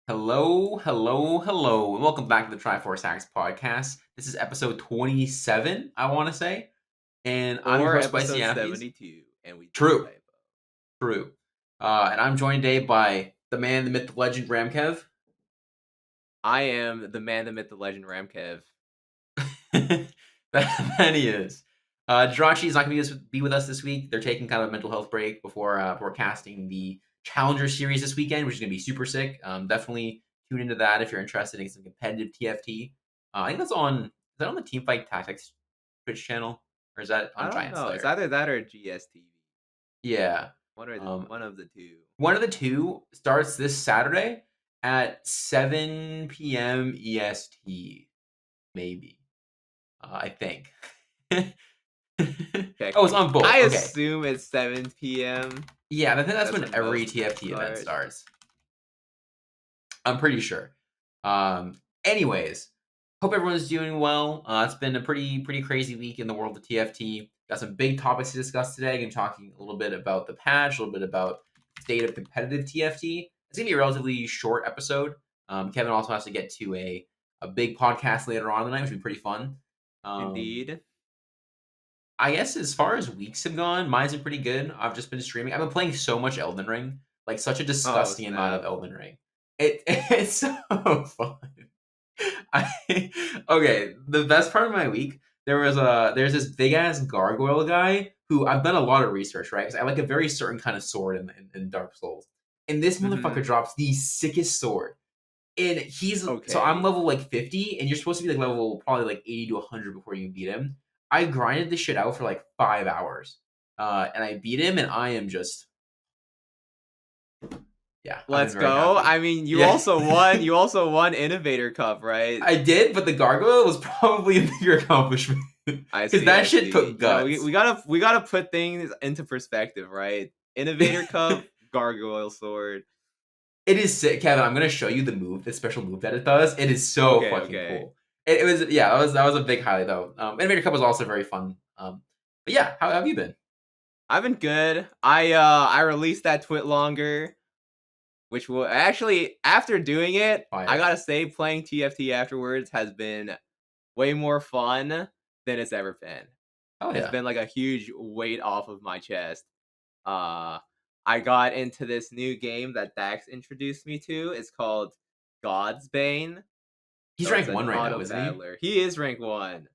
Hello, hello, hello, and welcome back to the Triforce Tactics Podcast. This is episode 27, I want to say, and I'm your Or host, episode SpicyAppies. 72, and we did a True, typo. true. And I'm joined today by the man, the myth, the legend, RamKev. I am the man, the myth, the legend, RamKev. That he is. Jirachi is not going to be with us this week. They're taking kind of a mental health break before casting the Challenger series this weekend, which is going to be super sick. Definitely tune into that if you're interested in some competitive TFT. I think that's on. Is that on the Teamfight Tactics Twitch channel, or is that on I don't Giant know. It's Slayer? either that or GSTV. Yeah, One of the two. one of the two starts this Saturday at 7 p.m. EST, maybe. I think. Oh, it's on both. I Okay. assume it's 7 p.m. Yeah, I think that's when when every most TFT event start. starts. I'm pretty sure. Anyways, hope everyone's doing well. It's been a pretty crazy week in the world of TFT. Got some big topics to discuss today. I'm talking a little bit about the patch, a little bit about state of competitive TFT. It's gonna be a relatively short episode. Kevin also has to get to a big podcast later on in the night, which will be pretty fun. Indeed. I guess as far as weeks have gone, mine's been pretty good. I've just been streaming. I've been playing so much Elden Ring, like such a disgusting amount of Elden Ring. It's so fun. Okay, the best part of my week, there's this big ass gargoyle guy who I've done a lot of research, right? Because I like a very certain kind of sword in Dark Souls, and this motherfucker drops the sickest sword. And he's so I'm level like 50, and you're supposed to be like level probably like 80 to 100 before you can beat him. I grinded this shit out for like 5 hours, and I beat him, and I am just Let's go. happy. I mean, you also won. You also won Innovator Cup, right? I did, but the gargoyle was probably a bigger accomplishment because that shit took guts. You know, we gotta put things into perspective, right? Innovator Cup, gargoyle sword. It is sick, Kevin. I'm gonna show you the move, the special move that it does. It is so fucking cool. It was that was a big highlight though. Innovator Cup was also very fun. But yeah, how have you been? I've been good. I released that twitlonger, which will actually, after doing it, I gotta say playing TFT afterwards has been way more fun than it's ever been. It's been like a huge weight off of my chest. I got into this new game that Dax introduced me to. It's called God's Bane. He's rank 1 right now, isn't he? He is rank 1.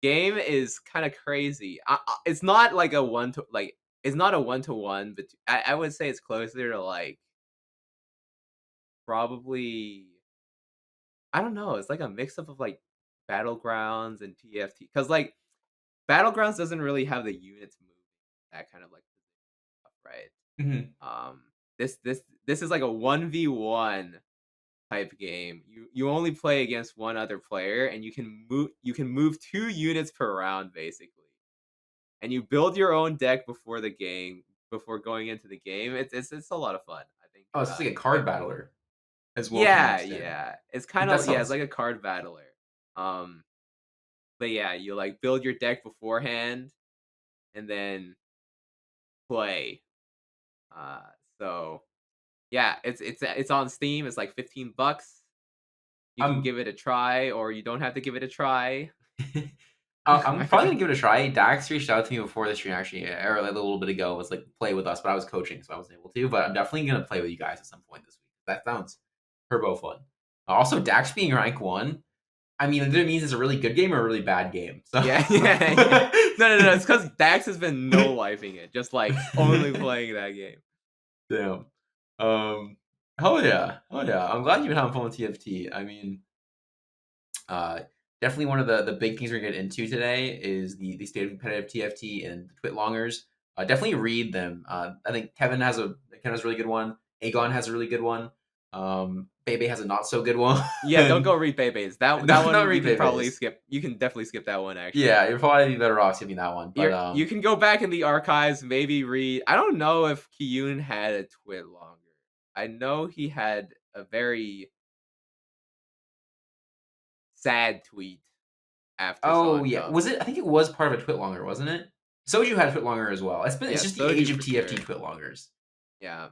Game is kind of crazy. It's not like a it's not a 1-to-1, but I would say it's closer to like probably, I don't know. It's like a mix up of like Battlegrounds and TFT, because like Battlegrounds doesn't really have the units move that kind of like stuff, right? This is like a 1v1 type game. You only play against one other player, and you can move 2 units per round basically, and you build your own deck before going into the game. It's a lot of fun, I think. Oh, it's like a card battler as well. Yeah. It's kind of it's like a card battler. But yeah, you like build your deck beforehand and then play. So yeah, it's on Steam. It's like $15. You can give it a try, or you don't have to give it a try. I'm probably gonna give it a try. Dax reached out to me before the stream actually, or a little bit ago, was like play with us, but I was coaching, so I wasn't able to. But I'm definitely gonna play with you guys at some point this week. That sounds turbo fun. Also, Dax being rank 1, I mean, it means it's a really good game or a really bad game. So. Yeah. No. It's because Dax has been no lifing it, just like only playing that game. Damn. Oh yeah. I'm glad you've been having fun with TFT. I mean, definitely one of the big things we're gonna get into today is the state of competitive TFT and the twitlongers. Definitely read them. I think Kevin has a really good one. Aegon has a really good one. Bebe has a not so good one. Yeah, don't go read Bebe's. That one you can probably skip. You can definitely skip that one, actually. Yeah, you're probably better off skipping that one. But you can go back in the archives, maybe read. I don't know if Kiyun had a twitlonger. I know he had a very sad tweet after. Oh yeah, was it? I think it was part of a twitlonger, wasn't it? Soju had a twitlonger as well. It's just the age of TFT twitlongers. Yeah.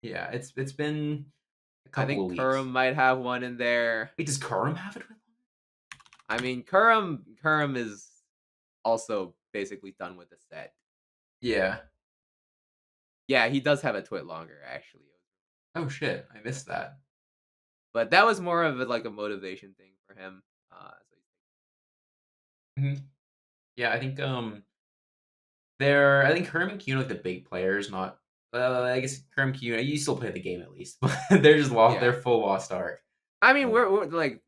It's been A I couple think of weeks. Kurum might have one in there. Wait, does Kurum have a twitlonger? I mean, Kurum is also basically done with the set. Yeah. Yeah, he does have a Twitlonger, actually. Oh shit, I missed that. But that was more of like a motivation thing for him. Yeah, I think I think Kurum and Kuno like the big players, not I guess Kurum and Kuno, you still play the game at least, but they're just lost. Yeah. They're full lost arc. I mean, we're like,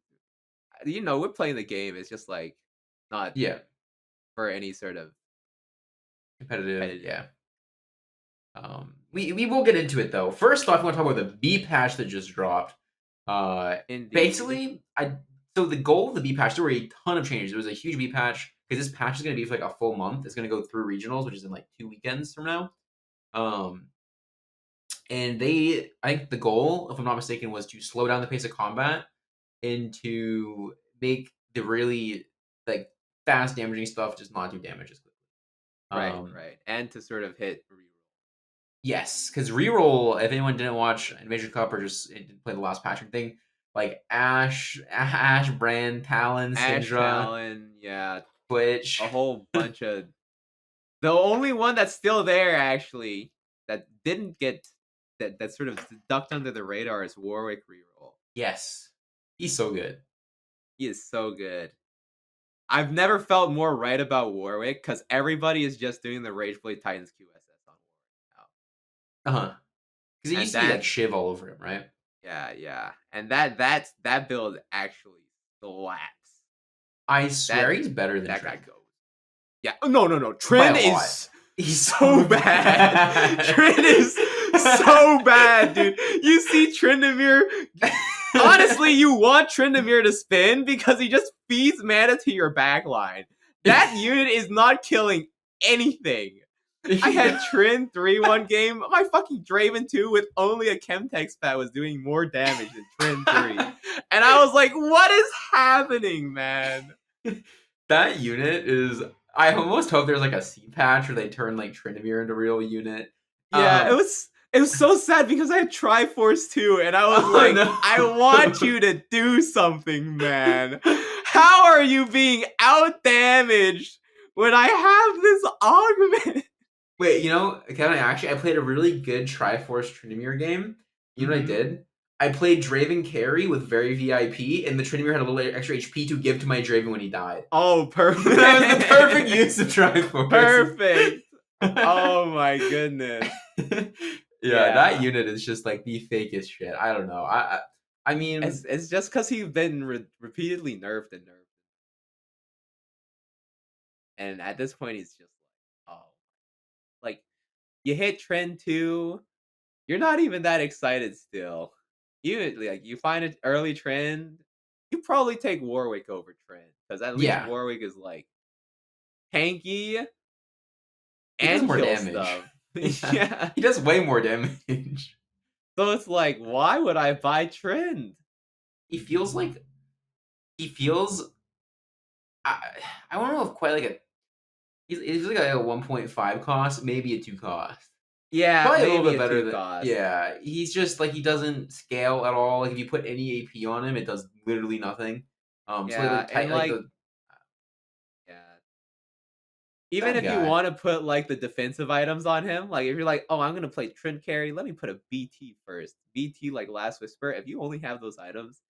we're playing the game. It's just like not Yeah, for any sort of competitive. Yeah. We will get into it though. First off, I want to talk about the B patch that just dropped. Indeed. Basically, so the goal of the B patch, there were a ton of changes. It was a huge B patch because this patch is going to be for like a full month. It's going to go through regionals, which is in like 2 weekends from now. And I think the goal, if I'm not mistaken, was to slow down the pace of combat and to make the really like fast damaging stuff just not do damage as quickly. Right. And to sort of hit reroll. Yes, because reroll, if anyone didn't watch Invasion Cup or just didn't play the last patching thing, like Ash, Brand, Talon, Syndra, Talon, yeah. Twitch. A whole bunch of... The only one that's still there, actually, that didn't get... That sort of ducked under the radar is Warwick reroll. Yes. He's so good. He is so good. I've never felt more right about Warwick, because everybody is just doing the Rageblade Titans QSS on Warwick now. Uh-huh. Because you used to be like Shiv all over him, right? Yeah. And that build actually slaps. I swear he's better than that Trin. guy goes. Yeah. No. Trin is... He's so bad. Trin is so bad, dude. You see Tryndamere... Honestly, you want Tryndamere to spin because he just feeds mana to your backline. That unit is not killing anything. I had Trin 3-1 game. My fucking Draven 2 with only a Chemtech spat was doing more damage than Trin 3. And I was like, what is happening, man? That unit is... I almost hope there's like a C patch where they turn like Tryndamere into a real unit. Yeah, it was so sad because I had Triforce too, and I was no. I want you to do something, man. How are you being out-damaged when I have this augment? Wait, Kevin, I played a really good Triforce Tryndamere game. You know what I did? I played Draven carry with very VIP, and the Tryndamere had a little extra HP to give to my Draven when he died. Oh, perfect. That was the perfect use of Triforce. Perfect. Oh my goodness. Yeah, that unit is just like the fakest shit. I don't know. I mean, it's just because he's been repeatedly nerfed. And at this point, he's just like, oh. Like, you hit Trend 2, you're not even that excited still. You find an early Trend, you probably take Warwick over Trend. Because at least Warwick is like tanky and more kill damage. Stuff. Yeah. He does way more damage. So it's like, why would I buy Trend? I don't know if quite like a... He's like a 1.5 cost, maybe a 2 cost. Yeah, probably maybe a little bit better than cost. Yeah, he's just like he doesn't scale at all. Like if you put any AP on him, it does literally nothing. Even if you want to put like the defensive items on him, like if you're like, oh, I'm gonna play Trend carry, let me put a BT first. BT like Last Whisper. If you only have those items,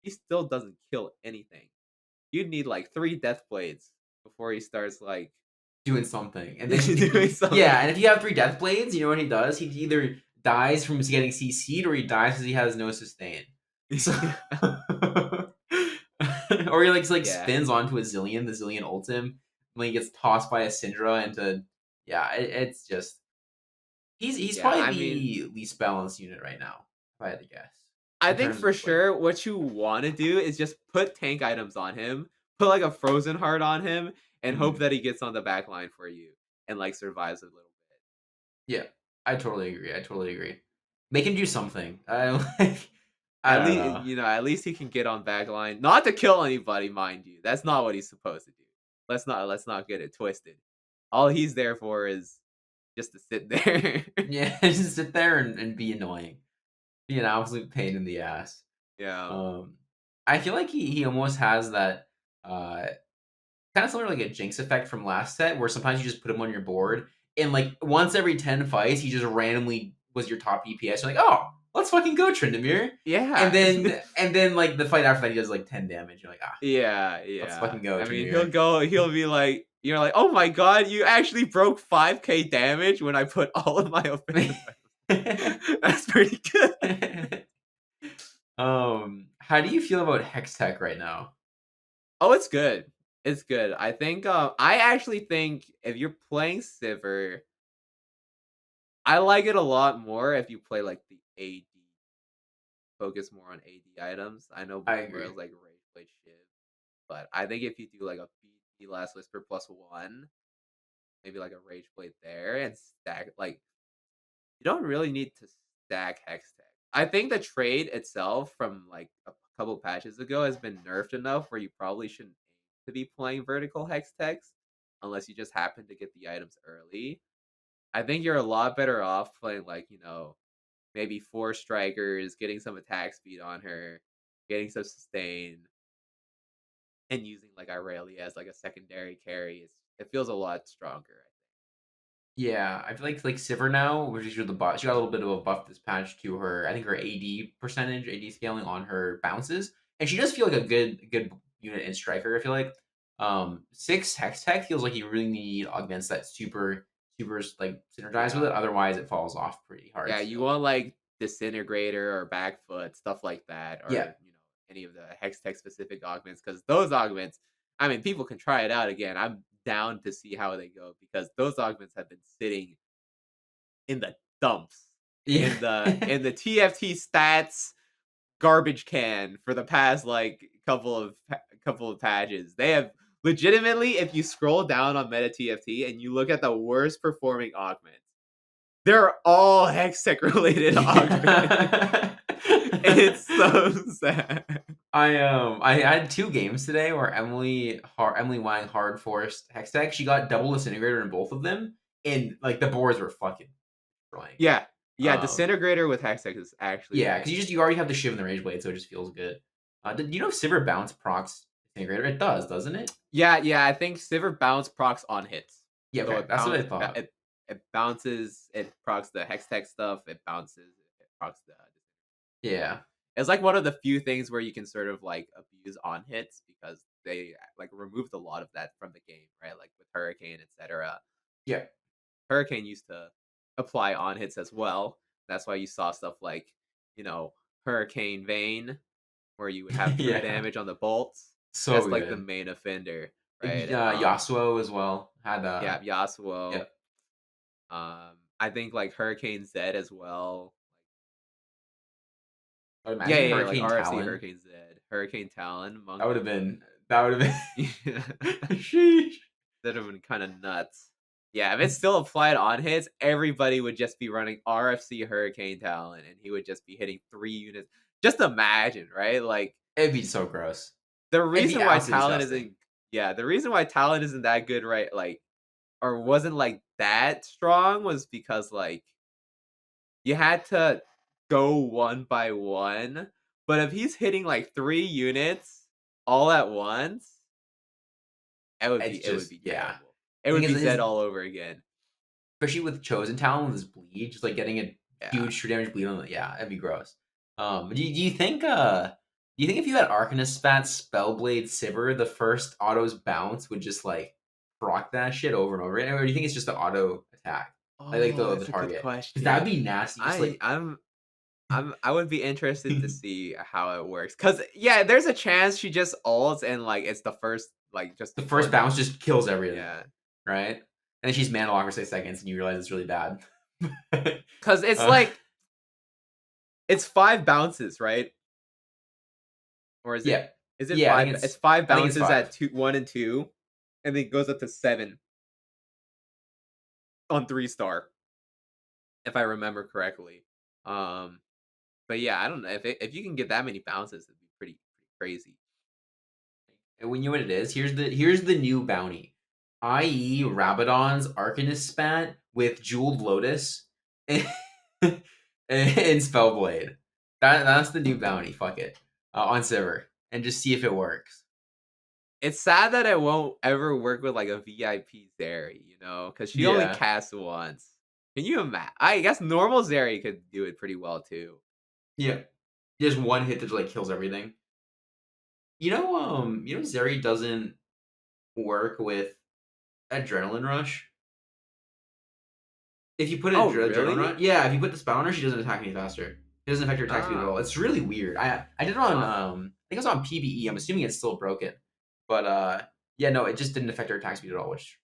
he still doesn't kill anything. You'd need like 3 Death Blades before he starts like doing something. And then doing something. Yeah, and if you have 3 Death Blades, you know what he does? He either dies from getting CC'd or he dies because he has no sustain. So... or he like spins onto a Zillion, the Zillion ults him, when he gets tossed by a Syndra into... Yeah, it's just... He's probably the least balanced unit right now, if I had to guess. I think for sure what you want to do is just put tank items on him, put like a Frozen Heart on him, and hope that he gets on the back line for you and like survives a little bit. Yeah, I totally agree. Make him do something. At least he can get on back line. Not to kill anybody, mind you. That's not what he's supposed to do. Let's not get it twisted. All he's there for is just to sit there. Yeah, just sit there and be annoying. Be an absolute pain in the ass. Yeah. I feel like he almost has that kind of similar like a Jinx effect from last set, where sometimes you just put him on your board, and like once every 10 fights, he just randomly was your top EPS. You're like, oh, let's fucking go, Tryndamere. And Yeah. then like the fight after that, he does like 10 damage. You're like, ah, Yeah, let's yeah. fucking go, I mean, Tryndamere. he'll be like, you're like, oh my god, you actually broke 5k damage when I put all of my offensive items. That's pretty good. How do you feel about Hex Tech right now? Oh, it's good. It's good. I think I actually think if you're playing Sivir, I like it a lot more if you play like the AD. Focus more on AD items. I know I before it agree. was like Rage Blade Shiv, but I think if you do like a BT Last Whisper +1, maybe like a Rage Blade there and stack like you don't really need to stack Hex Tech. I think the trade itself from like a couple patches ago has been nerfed enough where you probably shouldn't aim to be playing vertical Hex Techs unless you just happen to get the items early. I think you're a lot better off playing like, maybe 4 strikers, getting some attack speed on her, getting some sustain, and using like Irelia as like a secondary carry. It feels a lot stronger. Yeah, I feel like Sivir now, which is the buff, she got a little bit of a buff this patch to her. I think her AD percentage, AD scaling on her bounces, and she does feel like a good unit in striker. I feel like 6 Hex Tech feels like you really need augments that super like synergize with Yeah. it. Otherwise, it falls off pretty hard Yeah, you still. want like Disintegrator or Backfoot, stuff like that, Yeah, or any of the Hex Tech specific augments, because those augments, I mean, people can try it out again. I'm down to see how they go because those augments have been sitting in the dumps yeah, in the TFT stats garbage can for the past like couple of patches. They have legitimately, if you scroll down on Meta TFT and you look at the worst performing augments, they're all Hextech related augments. It's so sad. I had 2 games today where Emily Wang hard forced Hextech. She got double disintegrator in both of them, and like the boards were fucking destroying. Yeah. Yeah, Um, Disintegrator with Hextech is actually yeah, very because you already have the shiv and the rage blade, so it just feels good. Did you know Sivir bounce procs disintegrator? It does, doesn't it? Yeah, I think Sivir bounce procs on hits. Yeah, So okay, that's what I thought. it bounces, it procs the Hextech stuff, it bounces, it procs the Yeah, it's like one of the few things where you can sort of like abuse on hits because they like removed a lot of that from the game, right? Like with Hurricane, etc. yeah, Hurricane used to apply on hits as well. That's why you saw stuff like, you know, Hurricane Vane, where you would have true yeah. damage on the bolts. So That's like the good. main offender, right? Yasuo as well had Yeah, yeah. Yasuo. I think like Hurricane Z as well. But imagine Yeah, like Hurricane RFC Talon. Hurricane Z, Hurricane Talon, That would Monkey have King. been that would have Yeah. been sheesh. That have been kind of nuts. Yeah, if it's still applied on hits, everybody would just be running RFC Hurricane Talon, and he would just be hitting 3 units. Just imagine, right? Like It'd be so gross. the It'd be reason why absolutely Talon disgusting. isn't, yeah, the reason why Talon isn't that good, right? Like, or wasn't like that strong was because like you had to go one by one. But if he's hitting like 3 units all at once, It's it would just be yeah. terrible. It I would think be his Zed all over again. especially with Chosen Talon with his bleed, just like getting a Yeah. huge true damage bleed on it. Yeah, it'd be gross. Do you think if you had Arcanist spat Spellblade Sivir, the first auto's bounce would just like proc that shit over and over again? Or do you think it's just the auto attack? Like Oh, the that's a good target? Because that'd question. be nasty. Just I like I'm I would be interested to see how it works. Cause yeah, there's a chance she just ults and like it's the first like just the first one. bounce just kills everything, Yeah. right? And then she's mana lock for 6 seconds, and you realize it's really bad. Cause it's uh, like it's 5 bounces, right? Or yeah, is it yeah. five? It's 5 I think it's bounces at 5. 1 and 2, and then it goes up to 7 on 3-star, if I remember correctly. Um but yeah, I don't know. If you can get that many bounces, it'd be pretty crazy. And when you know what it is, here's the new bounty, i.e. Rabadon's Arcanist spat with Jeweled Lotus and Spellblade. That's the new bounty. Fuck it. On Sivir. And just see if it works. It's sad that it won't ever work with like a VIP Zeri, you know, because she only casts once. Can you imagine? I guess normal Zeri could do it pretty well too. Yeah, just one hit that like kills everything. You know, Zeri doesn't work with Adrenaline Rush. If you put Adrenaline Rush, yeah, if you put the spell on her, she doesn't attack any faster. It doesn't affect her attack speed at all. It's really weird. I did it on I think it was on PBE. I'm assuming it's still broken. But yeah, no, it just didn't affect her attack speed at all, which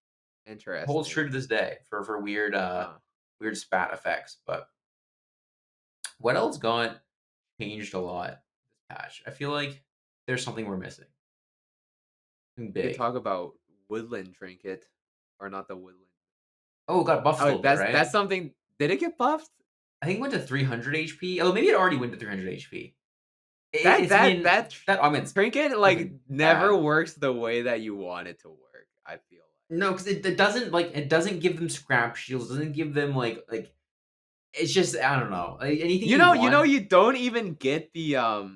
interesting holds true to this day for weird weird spat effects. But what else got changed a lot this patch? I feel like there's something we're missing. Big. We talk about Woodland Trinket, or not the Woodland. Oh, it got buffed. Oh, that's something. Did it get buffed? I think it went to 300 HP. Oh, maybe it already went to 300 HP. That augments Trinket like never works the way that you want it to work. I feel like. No, because it doesn't give them scrap shields. It doesn't give them like it's just I don't know anything. You don't even get the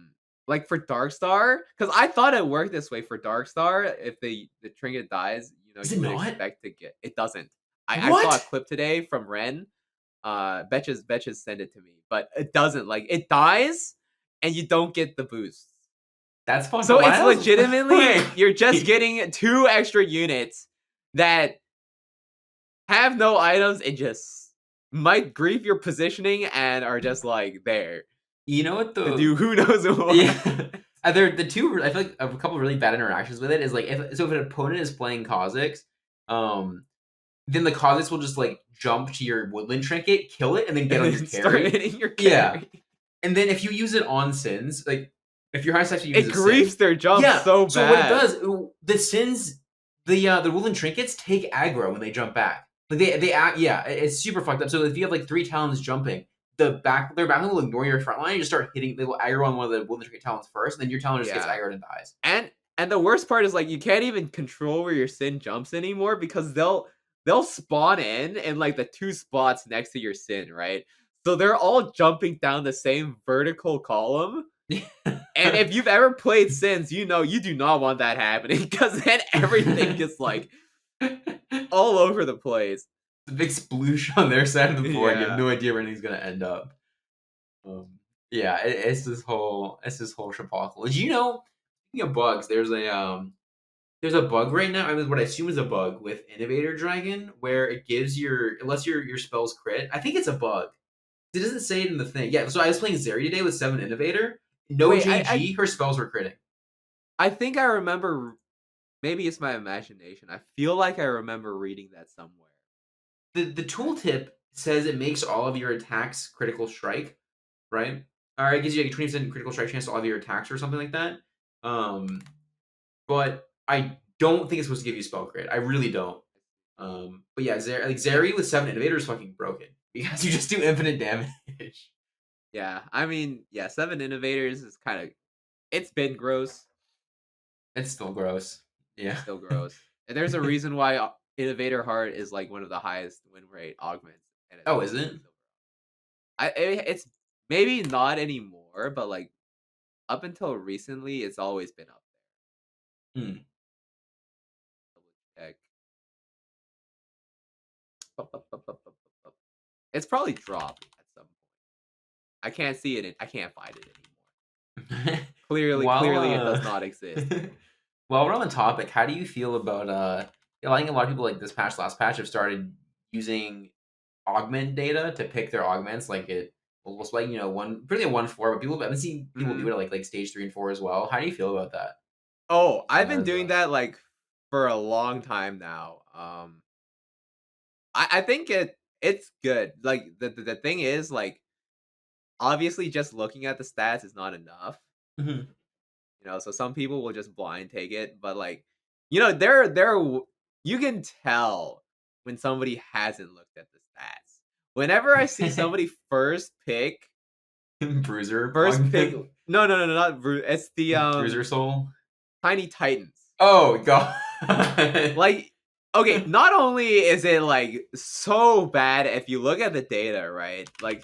like for Darkstar, because I thought it worked this way for Darkstar. If the Trinket dies, you would expect to get it. Doesn't. I saw a clip today from Ren. Betches sent it to me, but it doesn't. Like it dies, and you don't get the boosts. That's fun. So it's legitimately you're just getting 2 extra units that have no items and just might grief your positioning and are just like there. You know what the do who knows what? Yeah. The two I feel like a couple of really bad interactions with it is like if an opponent is playing Kha'Zix, then the Kha'Zix will just like jump to your Woodland Trinket, kill it, and then get on your carry. Start hitting your carry. Yeah. And then if you use it on Sins, like if your high section uses it griefs their jump so bad. So what it does, the Sins, the Woodland Trinkets take aggro when they jump back. Like it's super fucked up. So if you have like 3 Talons jumping, their back will ignore your front line and just start hitting. They will aggro on one of the Woodland Trinket Talons first, and then your Talon just gets aggroed and dies. And the worst part is like you can't even control where your Sin jumps anymore because they'll spawn in like the 2 spots next to your Sin, right? So they're all jumping down the same vertical column. And if you've ever played Sins, you do not want that happening because then everything gets like all over the place. The big sploosh on their side of the board. You have no idea where anything's gonna end up. It's this whole shapocalypse. Did you know? Speaking of bugs, there's a bug right now. I mean, what I assume is a bug with Innovator Dragon, where it gives unless your spells crit. I think it's a bug. It doesn't say it in the thing. Yeah, so I was playing Zeri today with 7 Innovator. JG, her spells were critting. I think I remember. Maybe it's my imagination. I feel like I remember reading that somewhere. The tooltip says it makes all of your attacks critical strike, right? Or it gives you like a 20% critical strike chance to all of your attacks or something like that. But I don't think it's supposed to give you spell crit. I really don't. But yeah, Zeri with 7 Innovator is fucking broken because you just do infinite damage. Yeah, I mean, 7 Innovators is kind of. It's been gross. It's still gross. Yeah, still gross. And there's a reason why Innovator Heart is like one of the highest win rate augments. Oh, is it? It's maybe not anymore, but like up until recently, it's always been up there. Check. It's probably dropped at some point. I can't see it. I can't find it anymore. Clearly, it does not exist. While we're on the topic, how do you feel about I think a lot of people like this last patch have started using augment data to pick their augments. Like it will like pretty 1-4, but people haven't seen people do it at like stage 3 and 4 as well. How do you feel about that? Oh, I've been doing that like for a long time now. I think it's good. Like the thing is like obviously just looking at the stats is not enough. So some people will just blind take it, but like there you can tell when somebody hasn't looked at the stats. Whenever I see somebody first pick Bruiser, no, not Bruiser. It's the Bruiser Soul, Tiny Titans. Oh god, like okay, not only is it like so bad if you look at the data, right? Like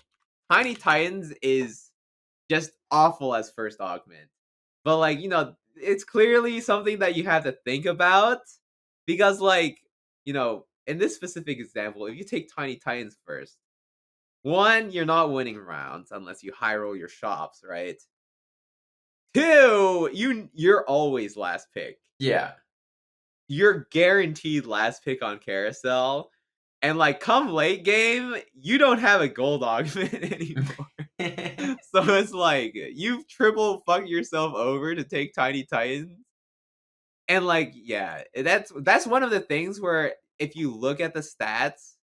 Tiny Titans is just awful as first augment. But like, it's clearly something that you have to think about because like, in this specific example, if you take Tiny Titans first, one, you're not winning rounds unless you high roll your shops, right? Two, you're always last pick. Yeah. You're guaranteed last pick on carousel. And like come late game, you don't have a gold augment anymore. So it's like you've triple fucked yourself over to take Tiny Titans. And like, yeah, that's one of the things where if you look at the stats,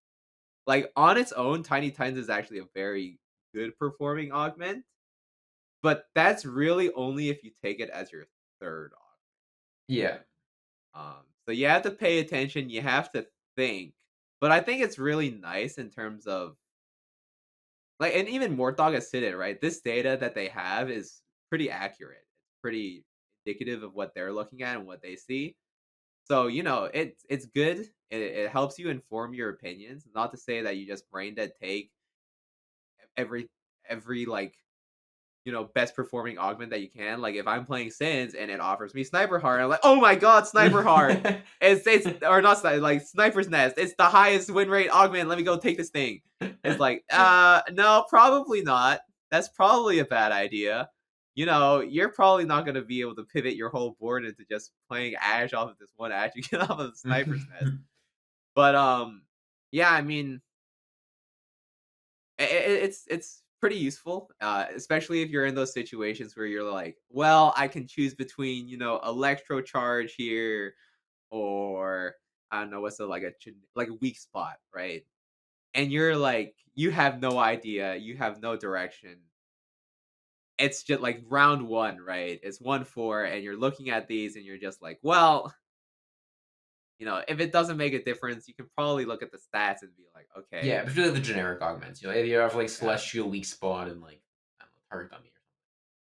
like on its own, Tiny Titans is actually a very good performing augment. But that's really only if you take it as your third augment. Yeah. So you have to pay attention, you have to think. But I think it's really nice in terms of like, and even Mortdog has said it, right? This data that they have is pretty accurate. It's pretty indicative of what they're looking at and what they see. So, it's good. It helps you inform your opinions. Not to say that you just brain dead take every like best performing augment that you can. Like if I'm playing Sins and it offers me Sniper Heart, I'm like, oh my god, Sniper Heart. it's or not like Sniper's Nest. It's the highest win rate augment. Let me go take this thing. It's like, no, probably not. That's probably a bad idea. You're probably not gonna be able to pivot your whole board into just playing Ash off of this one Ash you get off of the Sniper's Nest. But yeah, I mean, it's pretty useful, especially if you're in those situations where you're like, well, I can choose between Electro Charge here, or I don't know what's like a weak spot, right? And you're like, you have no idea, you have no direction. It's just like round one, right? It's 1-4, and you're looking at these, and you're just like, well, if it doesn't make a difference, you can probably look at the stats and be like, okay. Yeah, particularly the generic augments. If you have like Celestial, Weak Spot, and like I don't know, Target Dummy or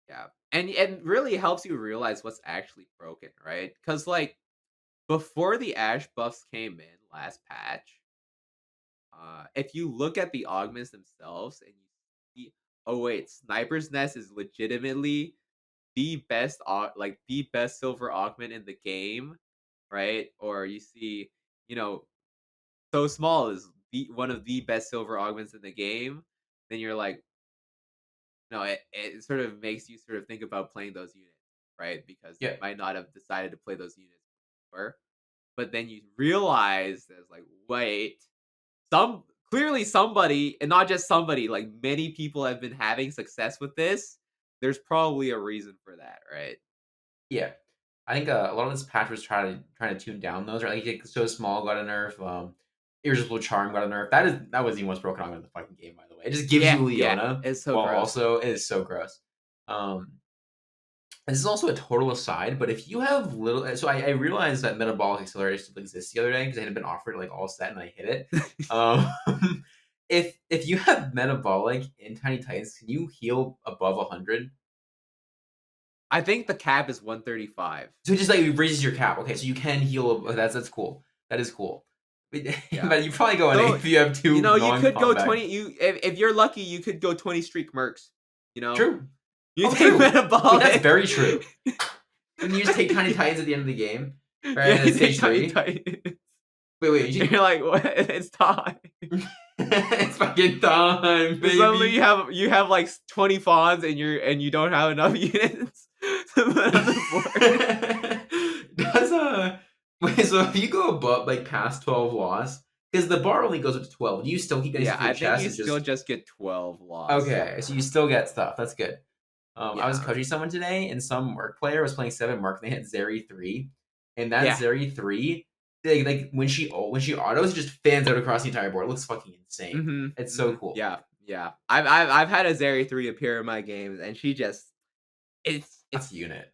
something. Yeah, and it really helps you realize what's actually broken, right? Because like before the Ash buffs came in last patch, if you look at the augments themselves and you see, oh wait, Sniper's Nest is legitimately the best the best silver augment in the game, right? Or you see, So Small is one of the best silver augments in the game, then you're like, no, it sort of makes you sort of think about playing those units, right? Because you Yeah. might not have decided to play those units before. But then you realize there's like, wait, clearly somebody, and not just somebody, like many people have been having success with this. There's probably a reason for that, right? Yeah. I think a lot of this patch was trying to tune down those. Right? Like So Small got a nerf. Irresistible Charm got a nerf. That was the most broken augment in the fucking game, by the way. It just gives you Leona. It's so while gross. Also, it is so gross. This is also a total aside, but if you have little, so I realized that Metabolic Accelerator still exists the other day because it had been offered like all set and I hit it. If you have Metabolic in Tiny Titans, can you heal above 100? I think the cap is 135. So it just like it raises your cap. Okay, so you can heal. That's cool. That is cool. Yeah. But you probably go on if you have two. You could go 20. If you're lucky, you could go 20 streak mercs. True. You take Metabolic. That's very true. And you just take Tiny Titans at the end of the game, right? Yeah, Stage 3. Wait. You're like, what? It's time. It's fucking time, baby. Suddenly you have like 20 fawns and you don't have enough units to put on the board. Wait, so if you go above like past 12 loss, because the bar only goes up to 12, do you still keep getting I think you still just get 12 loss. Okay, so you still get stuff. That's good. Yeah. I was coaching someone today, and some Merc player was playing 7 Merc, and they hit Zeri 3, and that Zeri 3, like when she autos, it just fans out across the entire board. It looks fucking insane. Mm-hmm. It's so cool. Yeah. I've had a Zeri 3 appear in my games, and she just it's a unit.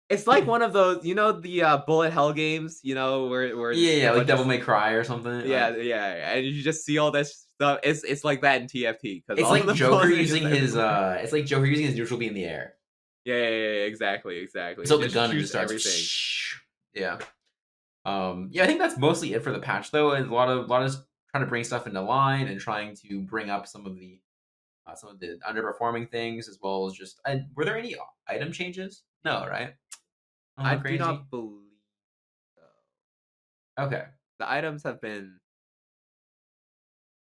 It's like one of those, the bullet hell games, where like Devil May Cry or something. Yeah, and you just see all this stuff. It's like that in TFT because it's like Joker using his it's like Joker using his neutral beam in the air. Yeah, exactly. So the gun just starts everything. Yeah. I think that's mostly it for the patch though. And a lot of trying to bring stuff into line and trying to bring up some of the some of the underperforming things, as well as just were there any item changes? No, right? I Nothing do crazy. not believe so. Okay, The items have been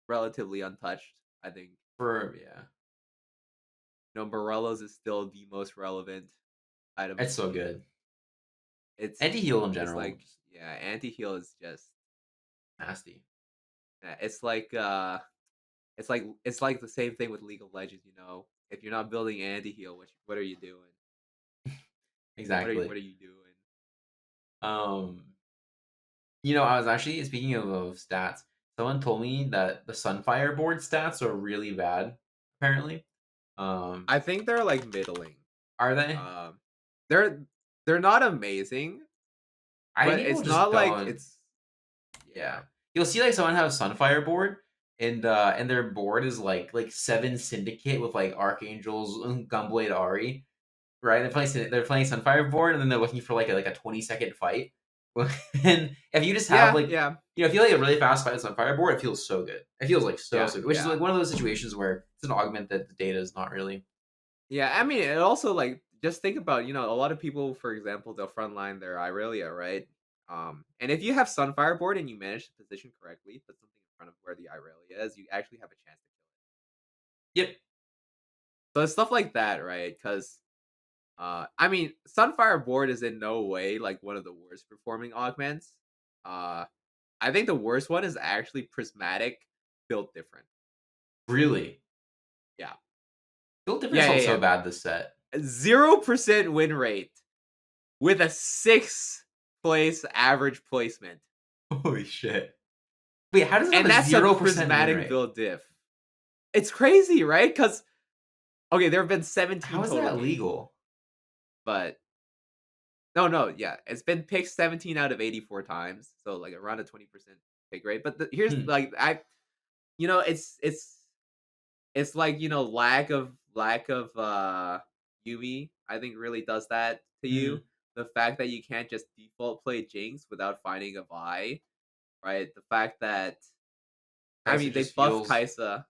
relatively untouched. I think for yeah, Morello's is still the most relevant item in it's the so game. good. It's Anti heal in it's general, like just yeah, anti-heal is just nasty. it's like it's like the same thing with League of Legends, you know. If you're not building anti-heal, what are you doing? What Exactly. are you doing? Um, I was actually speaking of stats. Someone told me that the Sunfire board stats are really bad. Apparently, um, I think they're like middling. are they? Um they're they're not amazing, I but people it's just not like don't. it's Yeah, yeah. you'll see like someone have a Sunfire board, and their board is like 7 Syndicate with like Archangels, Gunblade, Ari. Right? They're playing Sunfire board, and then they're looking for like a 20-second fight. And if you just have Yeah, like yeah. if you like a really fast fight with Sunfire board, it feels so good. It feels like Yeah, so good, which is yeah. like one of those situations where it's an augment that the data is not really. Yeah, I mean, it also like just think about, a lot of people, for example, they'll frontline their Irelia, right? And if you have Sunfire board and you manage to position correctly, put something in front of where the Irelia is, you actually have a chance to kill it. Yep. So it's stuff like that, right? Because I mean, Sunfire board is in no way like one of the worst performing augments. Uh, I think the worst one is actually Prismatic built different. Really. Yeah, Build difference yeah, felt yeah, so yeah. bad this set. 0% win rate with a 6th place average placement. Holy shit. Wait, how does it have And a that's a 0% win prismatic rate? build diff. It's crazy, right? Because okay, there have been 17 How is total that games, legal? but no, yeah, it's been picked 17 out of 84 times, so like around a 20% pick rate. But here's Hmm. like it's like lack of Yumi. I think really does that to you. Hmm. The fact that you can't just default play Jinx without finding a Vi, right? The fact that I Kai'Sa mean they just buffed feels Kaisa,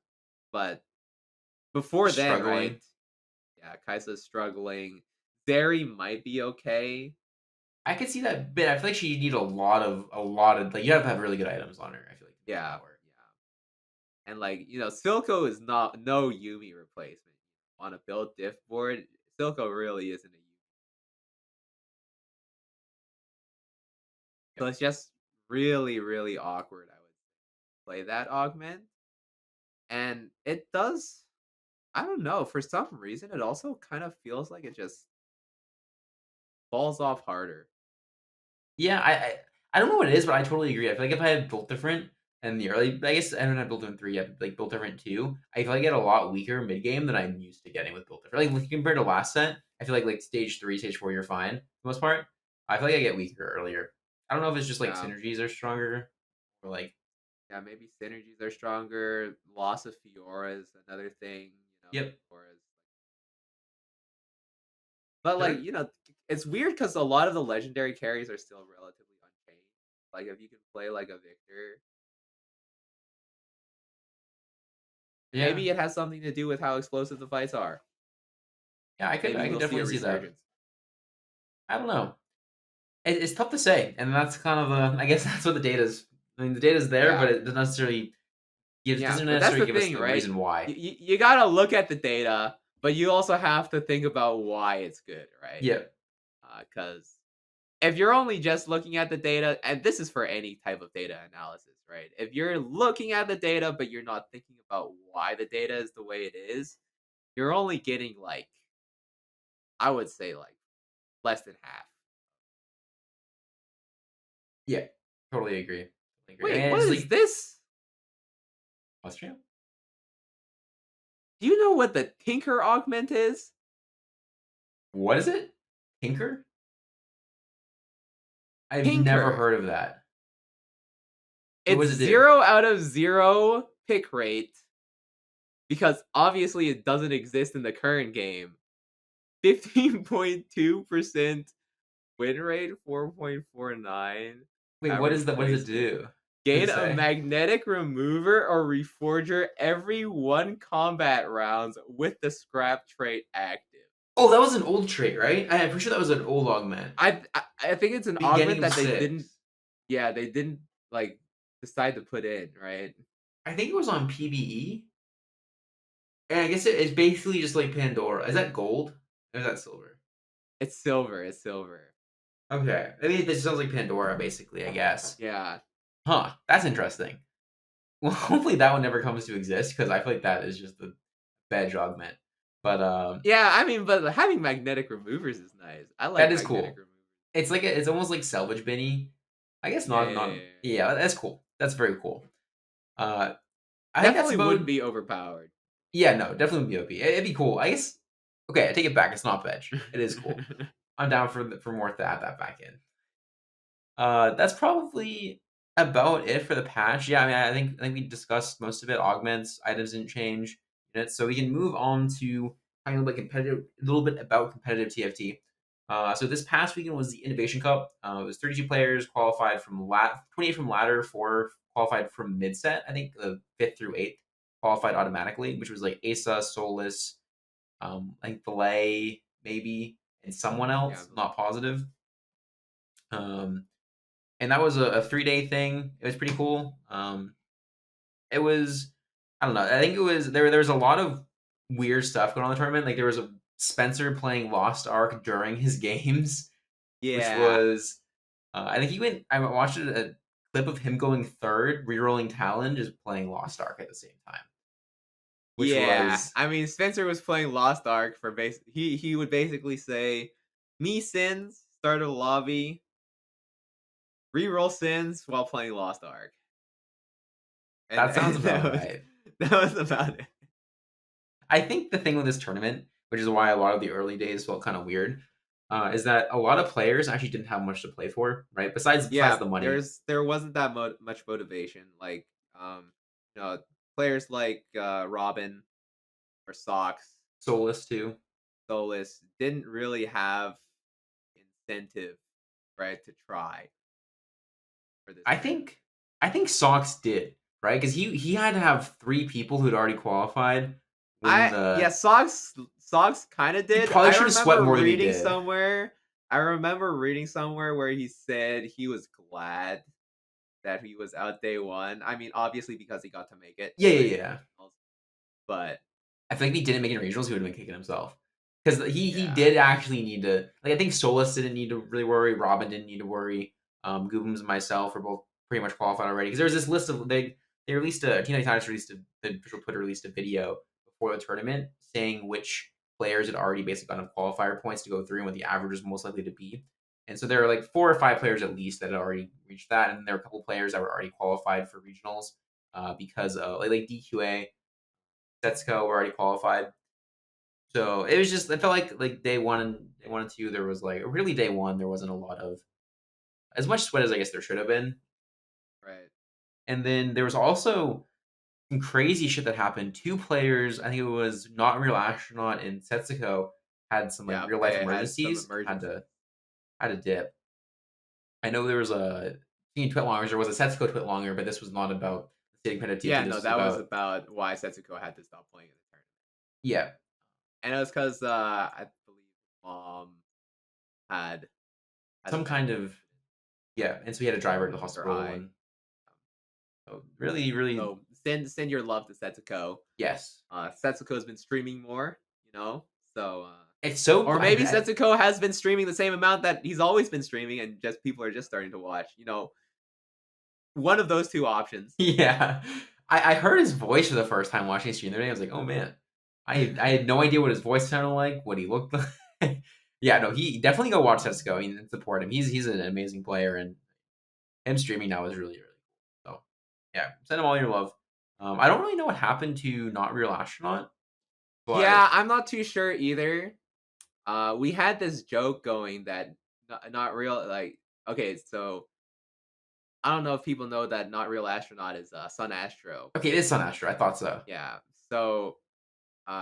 but before then, right? struggling. Yeah, Kaisa's struggling. Zeri might be okay. I could see that bit. I feel like she need a lot of like you have to have really good items on her. I feel like to make Yeah, that work. yeah. And like, Silco is not no Yumi replacement. On a build diff board, Silco really isn't a Yumi. So Yep. it's just really, really awkward, I would play that augment. And it does I don't know, for some reason it also kind of feels like it just falls off harder. Yeah, I don't know what it is, but I totally agree. I feel like if I had built different in the early, I guess I don't have built different 3 yet, like built different 2, I feel like I get a lot weaker mid game than I'm used to getting with built different. Like compared to last set, I feel like stage 3, stage 4, you're fine for the most part. I feel like I get weaker earlier. I don't know if it's just like Yeah. synergies are stronger or like Yeah, maybe synergies are stronger. Loss of Fiora is another thing, yep. Fiora's but like, There, it's weird because a lot of the legendary carries are still relatively unchanged. Like if you can play like a Victor, yeah. maybe it has something to do with how explosive the fights are. Yeah, I Maybe could we'll see a definitely see that. resurgence. I don't know. It's tough to say, and that's kind of I guess that's what the data's. I mean, the data's there, but Yeah. it Yeah, doesn't but that's necessarily the give us thing, the right? reason why. You gotta look at the data, but you also have to think about why it's good, right? Yeah, Because if you're only just looking at the data, and this is for any type of data analysis, right? If you're looking at the data, but you're not thinking about why the data is the way it is, you're only getting like, I would say like less than half. yeah, totally agree. Wait, And what it's is like this? Austria. Do you know what the Tinker augment is? What is it? Tinker? I've never Tinker. heard of that. What It's does it do? 0 out of 0 pick rate because obviously it doesn't exist in the current game. 15.2% win rate, 4.49 Wait, average what does it placement. do? Gain a say? magnetic remover or reforger every 1 combat rounds with the scrap trait active. Oh, that was an old trait, right? I'm pretty sure that was an old augment. I think it's an Beginning augment of that they didn't 6. yeah, they didn't, like, decide to put in, right? I think it was on PvE. And I guess it's basically just like Pandora. Is that gold? Or is that silver? It's silver, it's silver. Okay. I mean, this sounds like Pandora, basically, I guess. Yeah. Huh. That's interesting. Well, hopefully that one never comes to exist, because I feel like that is just a bad augment. But Yeah, I mean, but having magnetic removers is nice. I that like is magnetic cool. removers. It's almost like salvage binny. I guess Yeah, not. Yeah, that's cool. That's very cool. I think that's Definitely about. wouldn't be overpowered. Yeah, no, definitely would be OP. It'd be cool. I guess. Okay, I take it back. It's not veg. It is cool. I'm down for more to add that back in. That's probably about it for the patch. Yeah, I mean, I think we discussed most of it. Augments, items didn't change, units, so we can move on to talking a little bit about competitive TFT. So this past weekend was the Innovation Cup. It was 32 players qualified from 28 from ladder, 4 qualified from mid set. I think the 5th through 8th qualified automatically, which was like Asa, Solus, I think Delay maybe, and someone Yeah. else. Not positive. And that was a 3-day thing. It was pretty cool. It was, I don't know. I think it was there. There was a lot of weird stuff going on in the tournament. Like there was a Spencer playing Lost Ark during his games, which Yeah. was, I think he went. I watched a clip of him going third, rerolling Talon, just playing Lost Ark at the same time, which Yeah. was I mean, Spencer was playing Lost Ark for he would basically say, "Me sins, start a lobby, reroll sins while playing Lost Ark." And, that sounds and about right. that was about it. I think the thing with this tournament, which is why a lot of the early days felt kind of weird, is that a lot of players actually didn't have much to play for, right? Besides Yeah, the money. there wasn't that much motivation. Like, you know, players like Robin or Socks, Solus too. Solus didn't really have incentive, right, to try for this I tournament. think I think Sox did, right? Because he had to have 3 people who'd already qualified when the Socks kind of he did. probably should have sweat more than he did. I remember reading somewhere where he said he was glad that he was out day one. I mean, obviously because he got to make it Yeah, straight yeah, to yeah. regionals, but I think if he didn't make it in regionals, he would have been kicking himself. Because he yeah, did actually need to, like, I think Solus didn't need to really worry. Robin didn't need to worry. Goobums and myself are both pretty much qualified already. Because there was this list of they released a Teen Titans released the official Twitter released a video before the tournament saying which players had already basically gotten qualifier points to go through and what the average was most likely to be. And so there are like 4 or 5 players at least that had already reached that, and there were a couple players that were already qualified for regionals because of like DQA, Setsuko were already qualified. So it was just, I felt like day 1 and 2 there was like really day 1 there wasn't a lot of as much sweat as I guess there should have been. right. And then there was also some crazy shit that happened. 2 players, I think it was Not Real Astronaut and Setsuko, had some like Yeah, real life they had some emergencies, emergencies. had to dip. I know there was a Team Twitlongers, there was a Setsuko Twitlonger, but this was not about the state competitive Yeah, TFT. This no, was that was about about why Setsuko had to stop playing in the tournament. yeah, And it was because I believe mom had had a some medical kind of yeah, and so he had to drive her to the with her hospital eye. and so really, really So send your love to Setsuko. yes. Setsuko's been streaming more, you know. So It's so or I maybe bet. Setsuko has been streaming the same amount that he's always been streaming, and just people are just starting to watch. You know, one of those two options. Yeah. I heard his voice for the first time watching stream the other day. I was like, "Oh, man." I had no idea what his voice sounded like, what he looked like. Yeah, no, he definitely go watch Setsuko, I mean, and support him. He's an amazing player, and him streaming now is really, really cool. So, yeah, send him all your love. I don't really know what happened to Not Real Astronaut, but Yeah, I'm not too sure either. We had this joke going that not real like okay, so I don't know if people know that not real astronaut is Sun Astro. okay, it is Sun Astro. I thought so. Yeah, so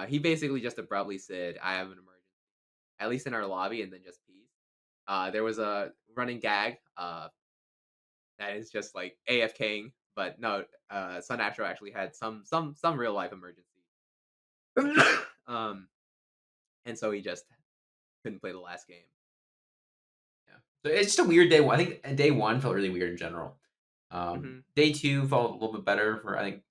he basically just abruptly said, "I have an emergency," at least in our lobby, and then just peace. There was a running gag. that is just like AFKing. But no, Sun Astro actually had some real life emergency. um, and so he just couldn't play the last game. Yeah. So it's just a weird day. I think day one felt really weird in general. Day two felt a little bit better. I think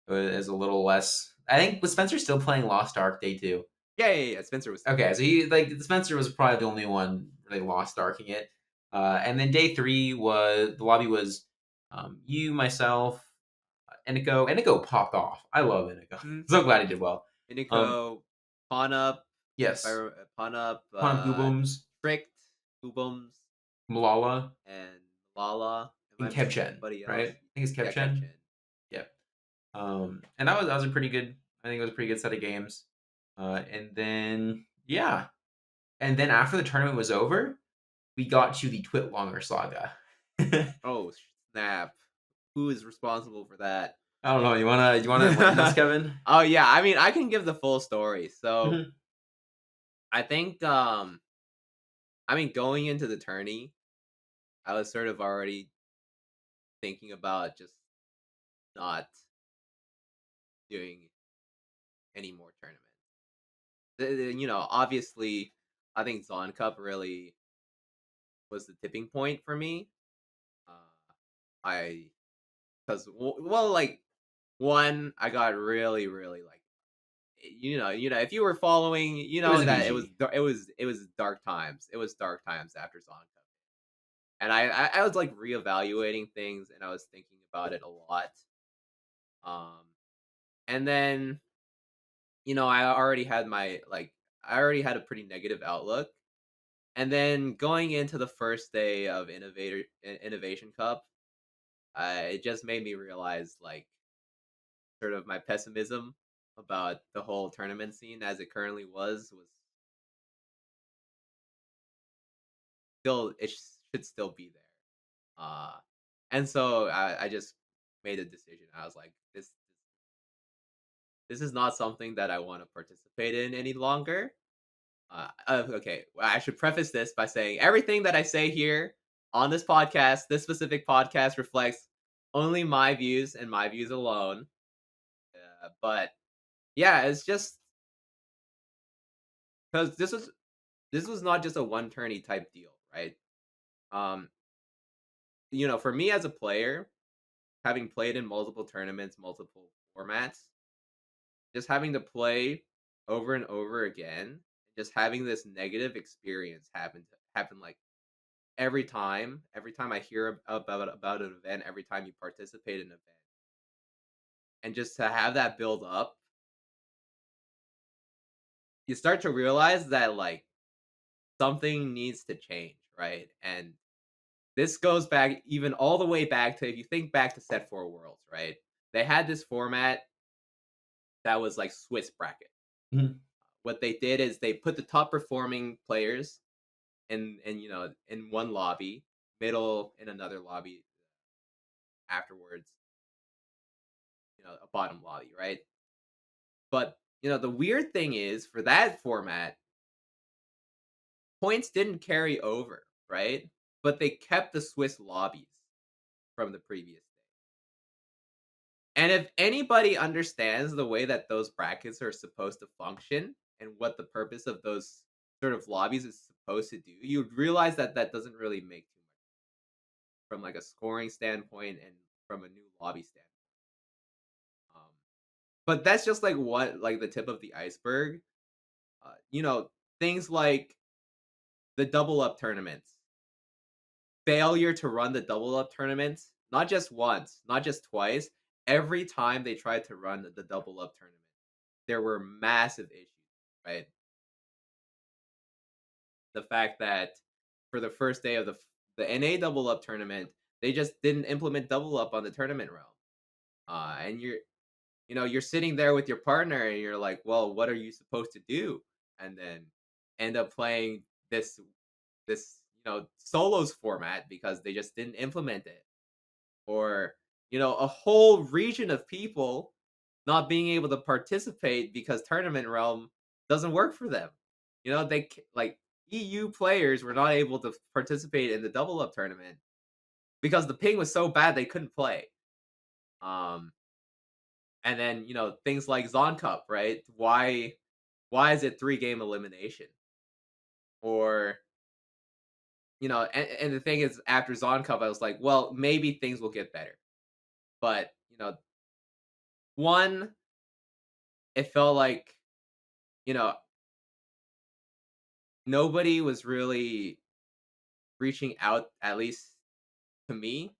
it was a little less. I think was Spencer still playing Lost Ark day two? Yeah. Spencer was okay. So he like Spencer was probably the only one really Lost Arking it. And then day three was the lobby was you, myself, Inigo. Inigo popped off. I love Inigo. So glad he did well. Inigo, Pawn Up. Yes. Pawn Up. Goobooms. Tricked. Goobooms. Malala. And Lala. And Kevchen. Right? I think it's Kevchen. Yeah. And that was a pretty good. I think it was a pretty good set of games. And then and then after the tournament was over, we got to the Twitlonger saga. Oh snap! Who is responsible for that? I don't know. You wanna witness, Kevin? Oh yeah, I mean I can give the full story. So I think I mean going into the tourney, I was sort of already thinking about just not doing any more tournaments. You know, obviously, I think Zon Cup really was the tipping point for me. Because like one, I got really like you know if you were following, you know that it was dark times. It was dark times after Zon Cup, and I was like reevaluating things, and I was thinking about it a lot. And then you know I already had a pretty negative outlook. And then going into the first day of Innovation Cup, it just made me realize like sort of my pessimism about the whole tournament scene as it currently was still should still be there. And so I just made a decision. I was like, this is not something that I want to participate in any longer. Okay, well, I should preface this by saying everything that I say here on this podcast, this specific podcast, reflects only my views and my views alone. But yeah, it's just because this was not just a one tourney type deal, right? You know, for me as a player, having played in multiple tournaments, multiple formats, just having to play over and over again, just having this negative experience happen like every time I hear about an event, every time you participate in an event, and just to have that build up, you start to realize that like something needs to change, right? And this goes back even all the way back to, if you think back to Set 4 Worlds, right? They had this format that was like Swiss bracket. What they did is they put the top performing players in you know in one lobby, middle in another lobby, afterwards, you know, a bottom lobby, right? But you know the weird thing is for that format, points didn't carry over, right? But they kept the Swiss lobbies from the previous day. And if anybody understands the way that those brackets are supposed to function and what the purpose of those sort of lobbies is supposed to do, you'd realize that that doesn't really make too much from like a scoring standpoint and from a new lobby standpoint. But that's just like the tip of the iceberg. You know, things like the double up tournaments, failure to run the double up tournaments, not just once, not just twice. Every time they tried to run the double up tournament, there were massive issues, right? The fact that for the first day of the NA double up tournament, they just didn't implement double up on the tournament realm. And you're sitting there with your partner and you're like, well, what are you supposed to do? And then end up playing this solos format because they just didn't implement it. Or a whole region of people not being able to participate because tournament realm doesn't work for them. They like EU players were not able to participate in the double up tournament because the ping was so bad they couldn't play. Um, and then things like Zon Cup, right? Why is it 3-game elimination? Or and the thing is, after Zon Cup, I was like, well, maybe things will get better. But one, it felt like you know nobody was really reaching out, at least to me.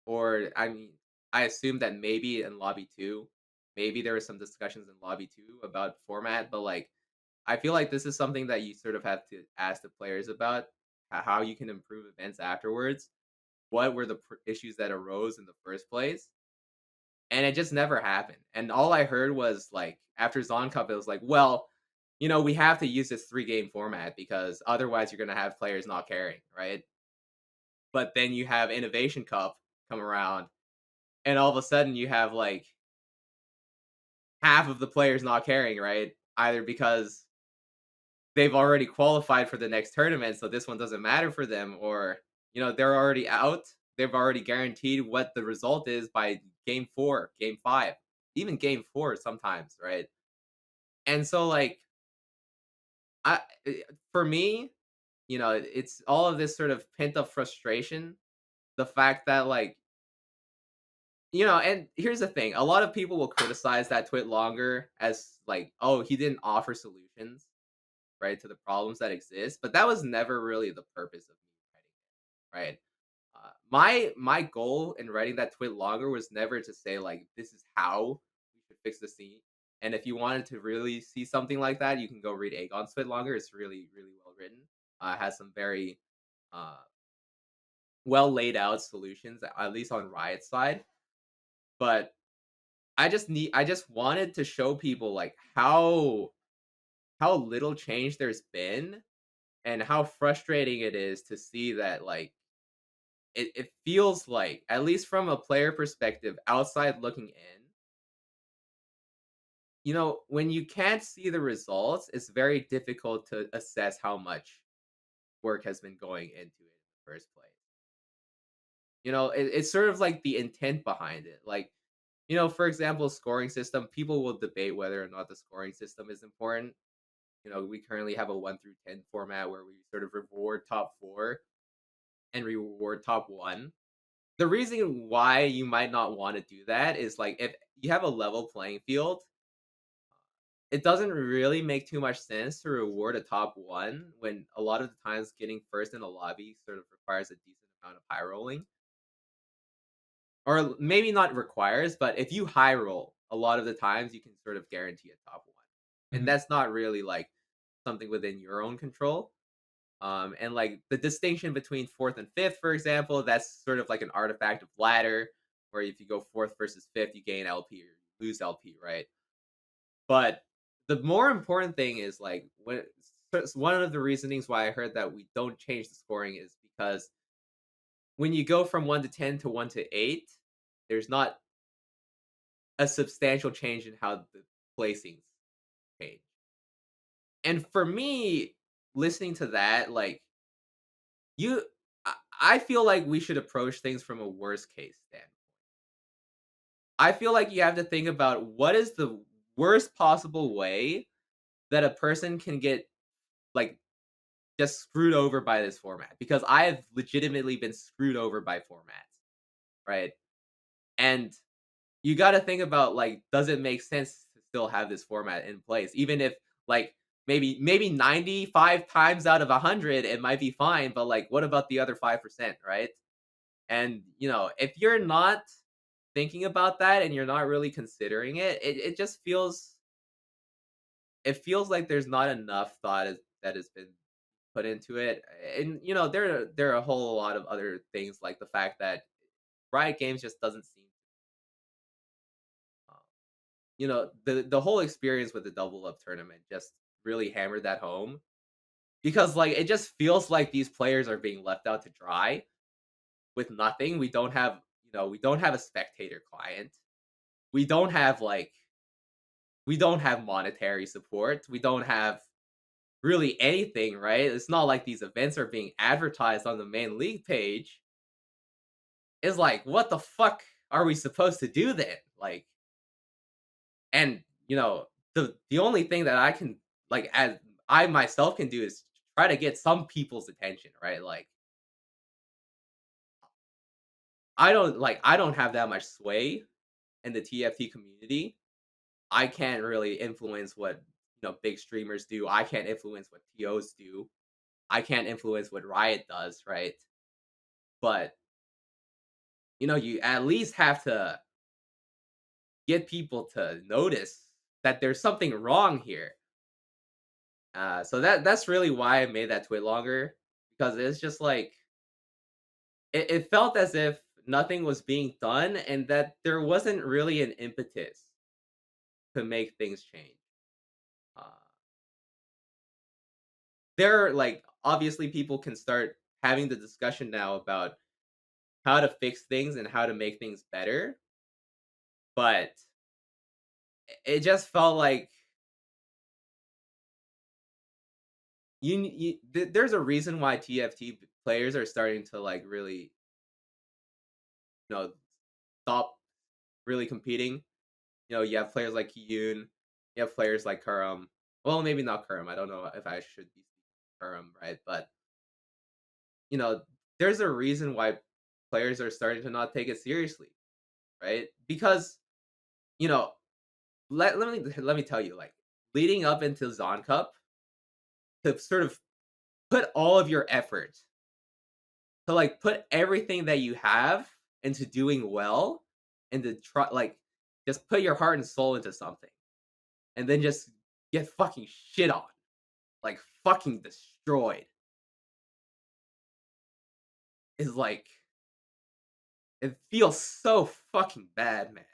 Or I mean, I assume that maybe in lobby 2, maybe there were some discussions in lobby 2 about format, but like I feel like this is something that you sort of have to ask the players about, how you can improve events afterwards. What were the issues that arose in the first place? And it just never happened. And all I heard was like after Zon Cup, it was like, well, we have to use this 3-game format because otherwise you're gonna have players not caring, right? But then you have Innovation Cup come around, and all of a sudden you have like half of the players not caring, right? Either because they've already qualified for the next tournament, so this one doesn't matter for them, or they're already out. They've already guaranteed what the result is by game 4, game 5, even game 4 sometimes, right? And so like I for me, it's all of this sort of pent up frustration. The fact that like and here's the thing: a lot of people will criticize that twitlongers as like, oh, he didn't offer solutions, right, to the problems that exist. But that was never really the purpose of me writing it, right? My goal in writing that twitlongers was never to say like this is how we should fix the scene. And if you wanted to really see something like that, you can go read Aegon's twitlongers. It's really really well written. Has some very uh, well laid out solutions, at least on Riot's side. But I just wanted to show people like how little change there's been, and how frustrating it is to see that like it feels like, at least from a player perspective outside looking in, when you can't see the results, it's very difficult to assess how much work has been going into it in the first place. It's sort of like the intent behind it. Like, for example, scoring system, people will debate whether or not the scoring system is important. We currently have a 1 through 10 format where we sort of reward top 4 and reward top 1. The reason why you might not want to do that is like if you have a level playing field, it doesn't really make too much sense to reward a top 1 when a lot of the times getting first in a lobby sort of requires a decent amount of high rolling. Or maybe not requires, but if you high roll, a lot of the times you can sort of guarantee a top 1. And Mhm. that's not really like something within your own control. And like the distinction between 4th and 5th, for example, that's sort of like an artifact of ladder, where if you go 4th versus 5th, you gain LP or you lose LP, right? But the more important thing is like one of the reasonings why I heard that we don't change the scoring is because when you go from 1 to 10 to 1 to 8, there's not a substantial change in how the placings change. And for me, listening to that, like you I feel like we should approach things from a worst case standpoint. I feel like you have to think about what is the worst possible way that a person can get like just screwed over by this format, because I have legitimately been screwed over by formats, right? And you got to think about like, does it make sense to still have this format in place, even if like maybe 95 times out of 100 it might be fine, but like what about the other 5%, right? And if you're not thinking about that and you're not really considering it, it just feels like there's not enough thought that has been put into it. And there are a whole lot of other things, like the fact that Riot Games just doesn't seem um, the whole experience with the double up tournament just really hammered that home, because like it just feels like these players are being left out to dry with nothing. We don't have a spectator client. We don't have like we don't have monetary support. We don't have really anything, right? It's not like these events are being advertised on the main league page. is like, what the fuck are we supposed to do then? Like, and the only thing that I can like as I myself can do is try to get some people's attention, right? Like, I don't have that much sway in the TFT community. I can't really influence what big streamers do. I can't influence what TOs do. I can't influence what Riot does, right? But you at least have to get people to notice that there's something wrong here. So that's really why I made that tweet longer, because it's just like it felt as if nothing was being done and that there wasn't really an impetus to make things change. Uh, there are like obviously people can start having the discussion now about how to fix things and how to make things better, but it just felt like there's a reason why TFT players are starting to like really know stop really competing. You have players like Kiyun, you have players like Kurum. Well, maybe not Kurum. I don't know if I should be Kurum, right? But you know, there's a reason why players are starting to not take it seriously, right? Because you know, let me tell you, like leading up into Zon Cup, to sort of put all of your effort, to like put everything that you have into doing well, and to try like just put your heart and soul into something, and then just get fucking shit on, like fucking destroyed, is like it feels so fucking bad, man.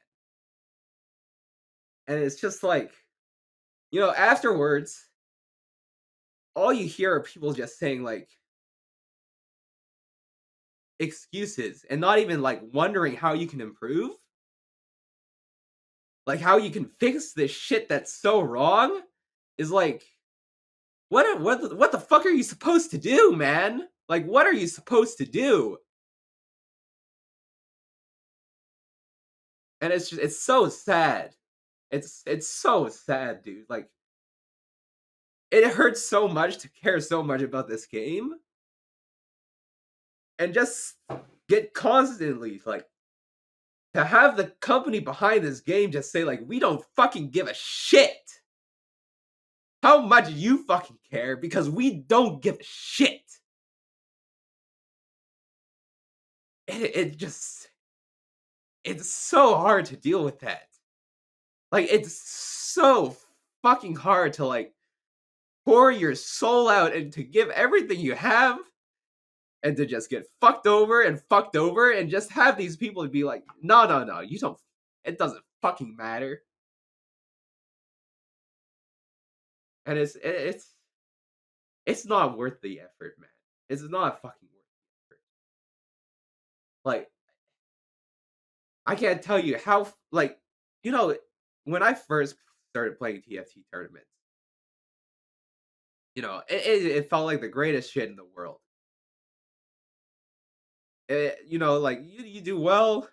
And it's just like, afterwards, all you hear are people just saying like excuses and not even like wondering how you can improve, like how you can fix this shit that's so wrong. Is like, what the fuck are you supposed to do, man? Like, what are you supposed to do? And it's so sad. It's so sad, dude. Like, it hurts so much to care so much about this game, and just get constantly like to have the company behind this game just say like, we don't fucking give a shit how much you fucking care, because we don't give a shit. It's so hard to deal with that. Like, it's so fucking hard to like pour your soul out and to give everything you have, and to just get fucked over and just have these people be like, no, you don't, it doesn't fucking matter. And it's not worth the effort, man. It's not fucking worth the effort. Like, I can't tell you how, like, when I first started playing TFT tournaments, it felt like the greatest shit in the world. Like you do well,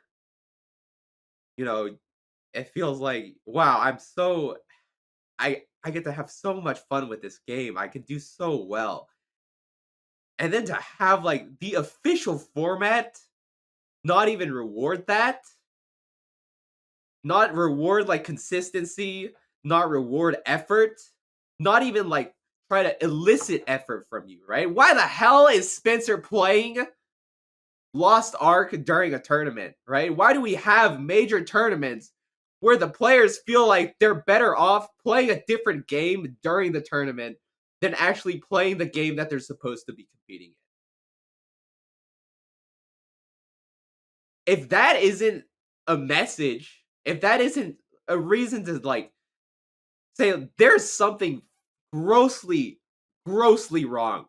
you know, it feels like, wow, I get to have so much fun with this game. I can do so well. And then to have like the official format not even reward that, not reward like consistency, not reward effort, not even like try to elicit effort from you, right? Why the hell is Spencer playing Lost Ark during a tournament, right? Why do we have major tournaments where the players feel like they're better off playing a different game during the tournament than actually playing the game that they're supposed to be competing in? If that isn't a message, if that isn't a reason to like say there's something grossly, grossly wrong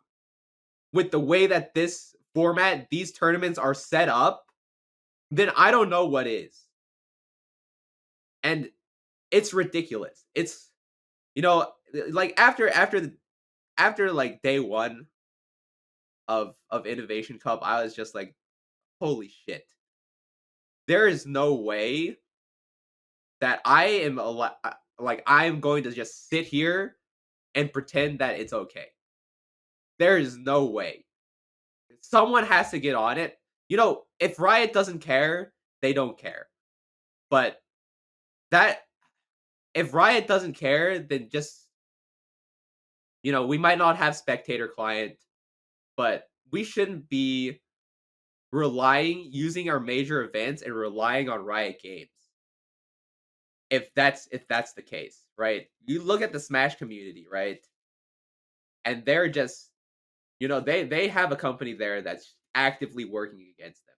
with the way that this format, these tournaments are set up, then I don't know what is. And it's ridiculous. It's like after like day one of Innovation Cup, I was just like, holy shit. there is no way that I am like I'm going to just sit here and pretend that it's okay. There is no way. Someone has to get on it. If Riot doesn't care, they don't care. But that if Riot doesn't care, then just we might not have spectator client, but we shouldn't be using our major events and relying on Riot Games. If that's the case, right? You look at the Smash community, right? And they're just they have a company there that's actively working against them.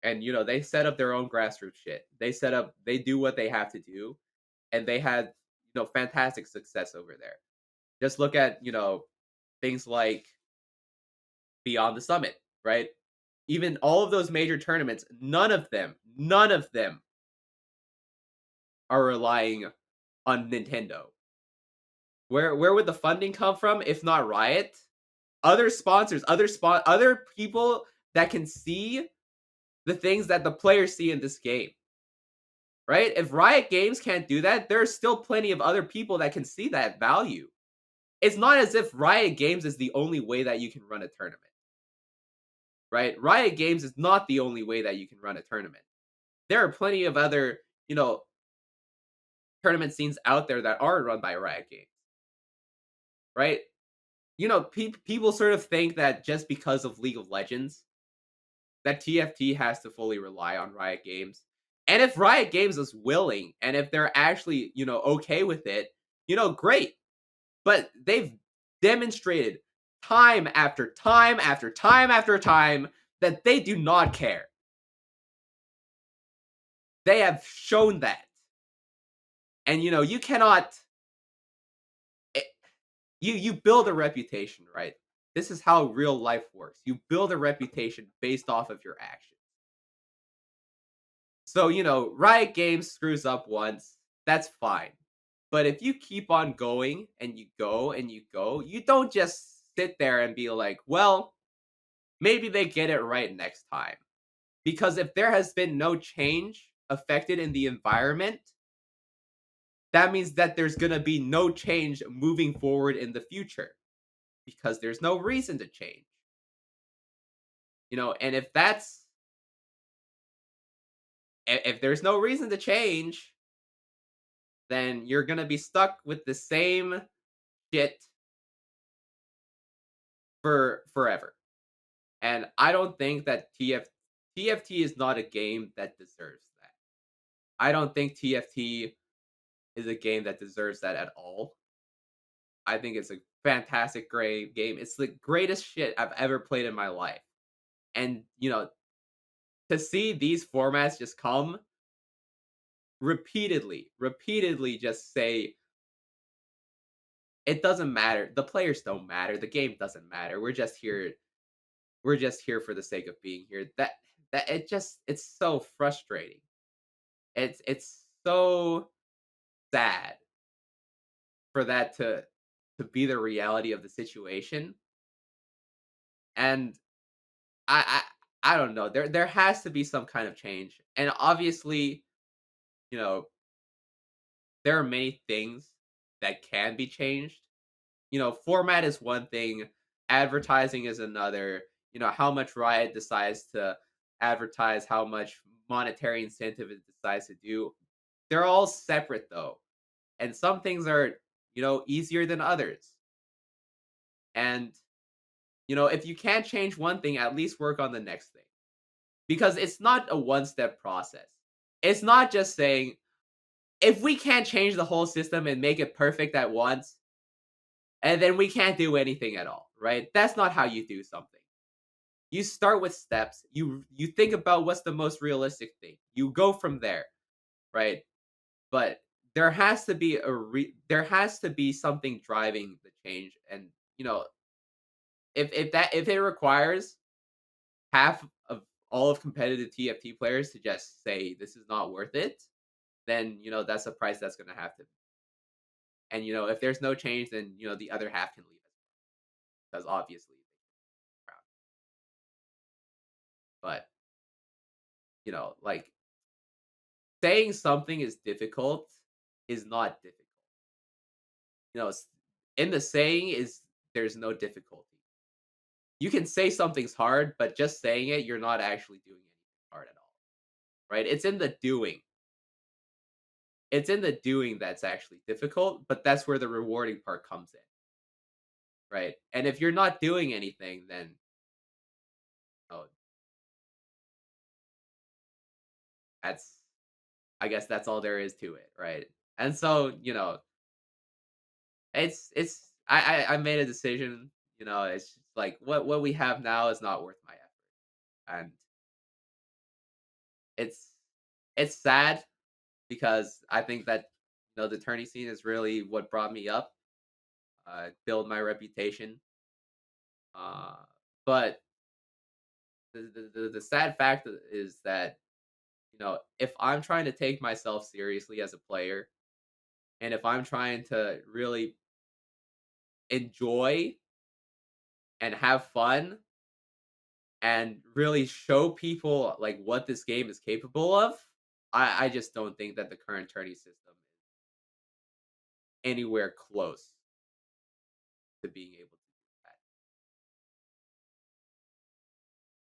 And they set up their own grassroots shit. They do what they have to do, and they had fantastic success over there. Just look at things like Beyond the Summit, right? Even all of those major tournaments, none of them are relying on Nintendo. Where would the funding come from if not Riot? Other sponsors, other people that can see the things that the players see in this game. Right? If Riot Games can't do that, there's still plenty of other people that can see that value. It's not as if Riot Games is the only way that you can run a tournament. Right? Riot Games is not the only way that you can run a tournament. There are plenty of other, tournament scenes out there that are run by Riot Games. Right? People sort of think that just because of League of Legends, that TFT has to fully rely on Riot Games. And if Riot Games is willing, and if they're actually, okay with it, great. But they've demonstrated time after time after time after time that they do not care. They have shown that. And, you cannot... You build a reputation, right? This is how real life works. You build a reputation based off of your actions. So, Riot Games screws up once. That's fine. But if you keep on going and you go and you go, you don't just sit there and be like, well, maybe they get it right next time. Because if there has been no change affected in the environment, that means that there's going to be no change moving forward in the future. Because there's no reason to change. And if there's no reason to change, then you're going to be stuck with the same shit for forever. And I don't think that TFT is not a game that deserves that. I don't think TFT is a game that deserves that at all. I think it's a fantastic, great game. It's the greatest shit I've ever played in my life. And, to see these formats just come repeatedly just say, it doesn't matter. The players don't matter. The game doesn't matter. We're just here for the sake of being here. It's so frustrating. It's so sad for that to be the reality of the situation. And I don't know. There has to be some kind of change. And obviously, there are many things that can be changed. Format is one thing, advertising is another. How much Riot decides to advertise, how much monetary incentive it decides to do. They're all separate though. And some things are, easier than others. And if you can't change one thing, at least work on the next thing. Because it's not a one-step process. It's not just saying, if we can't change the whole system and make it perfect at once, and then we can't do anything at all, right? That's not how you do something. You start with steps. You think about what's the most realistic thing. You go from there, right? But there has to be something driving the change. And if it requires half of all of competitive TFT players to just say this is not worth it, then that's the price that's going to have to be. And if there's no change, then the other half can leave it, because obviously. But like saying something is difficult is not difficult. In the saying is there's no difficulty. You can say something's hard, but just saying it, you're not actually doing anything hard at all, right? It's in the doing. It's in the doing that's actually difficult, but that's where the rewarding part comes in, right? And if you're not doing anything, then oh, that's I guess that's all there is to it, right? And so, I made a decision, it's just like what we have now is not worth my effort. And it's it's sad because I think that the tourney scene is really what brought me up, build my reputation. Uh, but the sad fact is that if I'm trying to take myself seriously as a player, and if I'm trying to really enjoy and have fun and really show people like what this game is capable of, I just don't think that the current tourney system is anywhere close to being able to do that.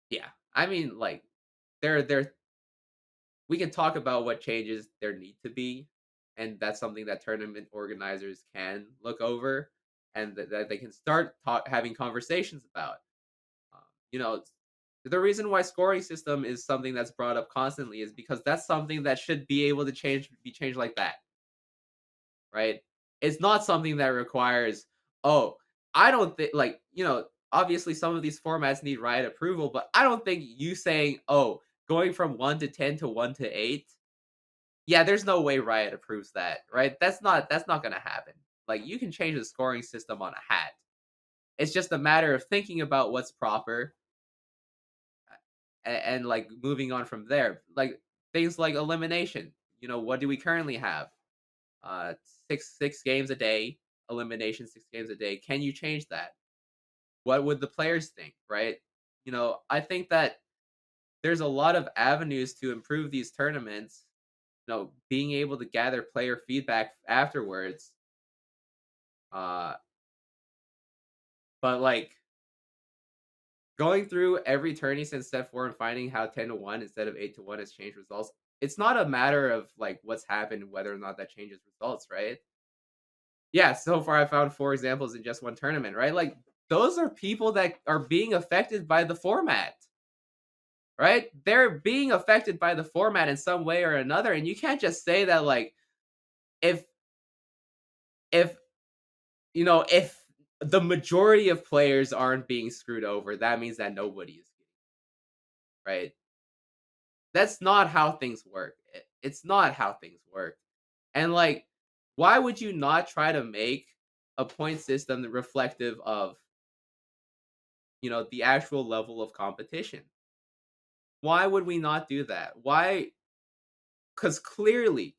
Yeah, I mean, like there we can talk about what changes there need to be, and that's something that tournament organizers can look over, and that they can start having conversations about. Um, you know, the reason why scoring system is something that's brought up constantly is because that's something that should be able to be changed like that, right? It's not something that requires, oh, I don't think like, obviously some of these formats need riot approval, but I don't think you saying, oh, going from 1 to 10 to 1 to 8, yeah, there's no way riot approves that, right? That's not going to happen. Like you can change the scoring system on a hat. It's just a matter of thinking about what's proper and like moving on from there. Like things like elimination. What do we currently have? Uh, six games a day, elimination 6 games a day. Can you change that? What would the players think, right? I think that there's a lot of avenues to improve these tournaments. Being able to gather player feedback afterwards. Uh, but like going through every tourney since step 4 and finding how 10-1 instead of 8-1 has changed results. It's not a matter of like what's happened, whether or not that changes results, right? Yeah, so far I found 4 examples in just one tournament, right? Like those are people that are being affected by the format, right? They're being affected by the format in some way or another, and you can't just say that like if if if the majority of players aren't being screwed over, that means that nobody is, right? That's not how things work. It's not how things work. And like, why would you not try to make a point system that reflective of, the actual level of competition? Why would we not do that? Why? Because clearly,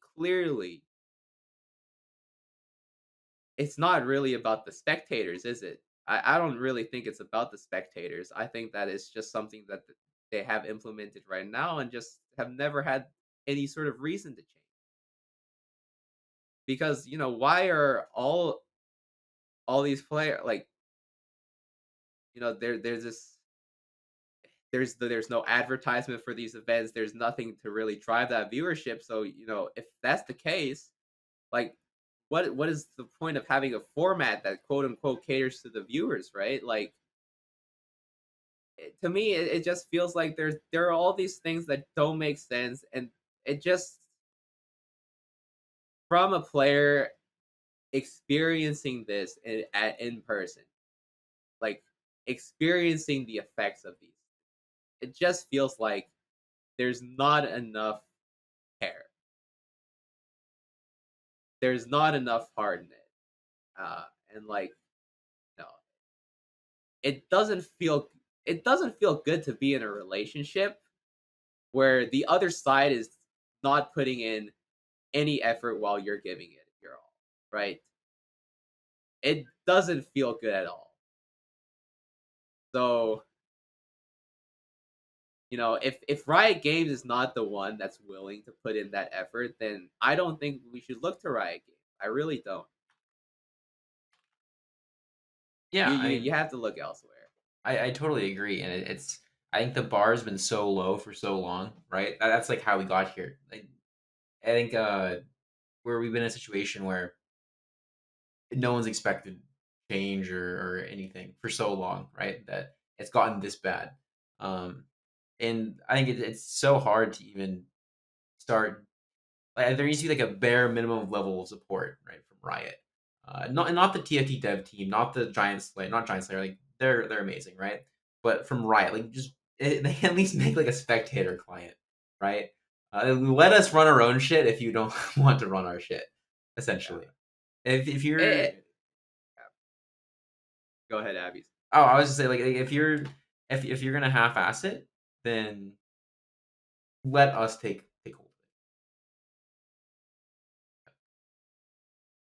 it's not really about the spectators, is it? I don't really think it's about the spectators. I think that it's just something that they have implemented right now and just have never had any sort of reason to change. Because why are all these players like there's this there's no advertisement for these events, there's nothing to really drive that viewership, so if that's the case, like what is the point of having a format that quote unquote caters to the viewers, right? Like to me it just feels like there are all these things that don't make sense, and it just from a player experiencing this in person, like experiencing the effects of these, it just feels like there's not enough care. There's not enough heart in it. And like, no, it doesn't feel it doesn't feel good to be in a relationship where the other side is not putting in any effort while you're giving it your all, right? It doesn't feel good at all. So, if Riot Games is not the one that's willing to put in that effort, then I don't think we should look to Riot Games. I really don't. Yeah, You I you mean, you have to look elsewhere. I totally agree, and it's I think the bar's been so low for so long, right? That's like how we got here. Like, I think where we've been in a situation where no one's expected change or anything for so long, right? That it's gotten this bad. Um, and I think it's so hard to even start. Like, there needs to be like a bare minimum level of support, right, from Riot. Not the TFT dev team, not the Giant Slayer, not Giant Slayer. Like they're amazing, right? But from Riot, like they can at least make like a spectator client, right? Let us run our own shit if you don't want to run our shit. Yeah. Essentially, if you're Yeah. Go ahead, Abby. oh, I was just saying, like, if you're gonna half-ass it, then let us take hold of it.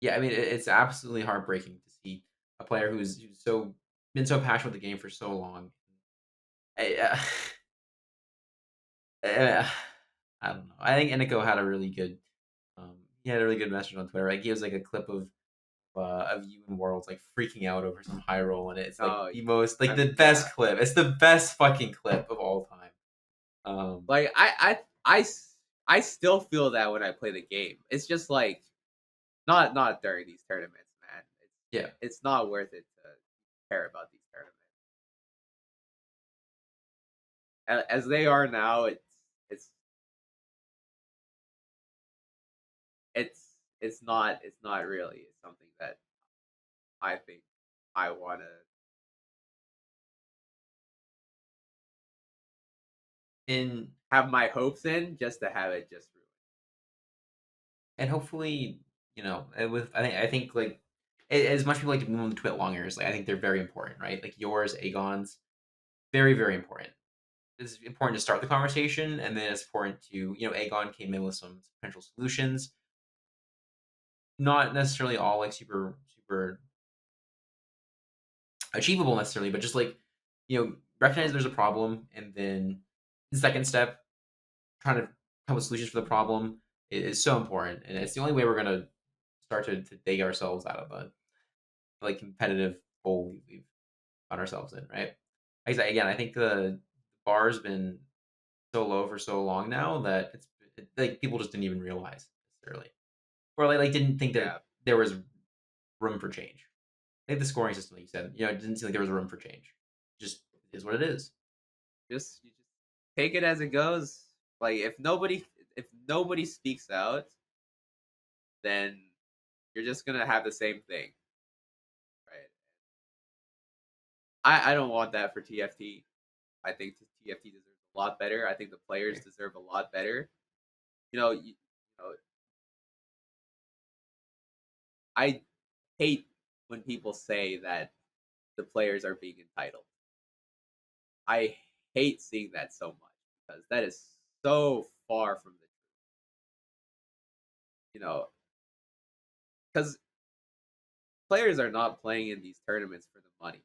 Yeah, I mean, it's absolutely heartbreaking to see a player who's so been so passionate with the game for so long. I, uh, I don't know. I think Eniko had a really good, he had a really good message on Twitter. Like, he was like a clip of you and Worlds like freaking out over some high roll, and it's like Oh, the most like the yeah. best clip. It's the best fucking clip of all time. Like I still feel that when I play the game. It's just like not during these tournaments, man. Yeah. It's not worth it to care about these tournaments. As they are now, it's it's not really something that I think I want to And have my hopes in just to have it just ruined. hopefully, with I think like as much people like to move the twitlongers, like I think they're very important, right? Like yours, Aegon's, very very important. It's important to start the conversation, and then it's important to Aegon came in with some potential solutions, not necessarily all like super achievable necessarily, but just like recognize there's a problem, and then the second step, trying to come with solutions for the problem is so important, and it's the only way we're gonna start to dig ourselves out of a like competitive hole we've found ourselves in, right? Like I said, again, I think the bar's been so low for so long now that like people just didn't even realize necessarily, or like didn't think Yeah, that there was room for change. I think the scoring system, like you said, it didn't seem like there was room for change. Just is what it is. you just take it as it goes. Like if nobody speaks out, then you're just gonna have the same thing, right? I don't want that for TFT. I think the TFT deserves a lot better. I think the players Right. deserve a lot better. You know, I hate when people say that the players are being entitled. I hate seeing that so much because that is so far from the truth. You know, because players are not playing in these tournaments for the money.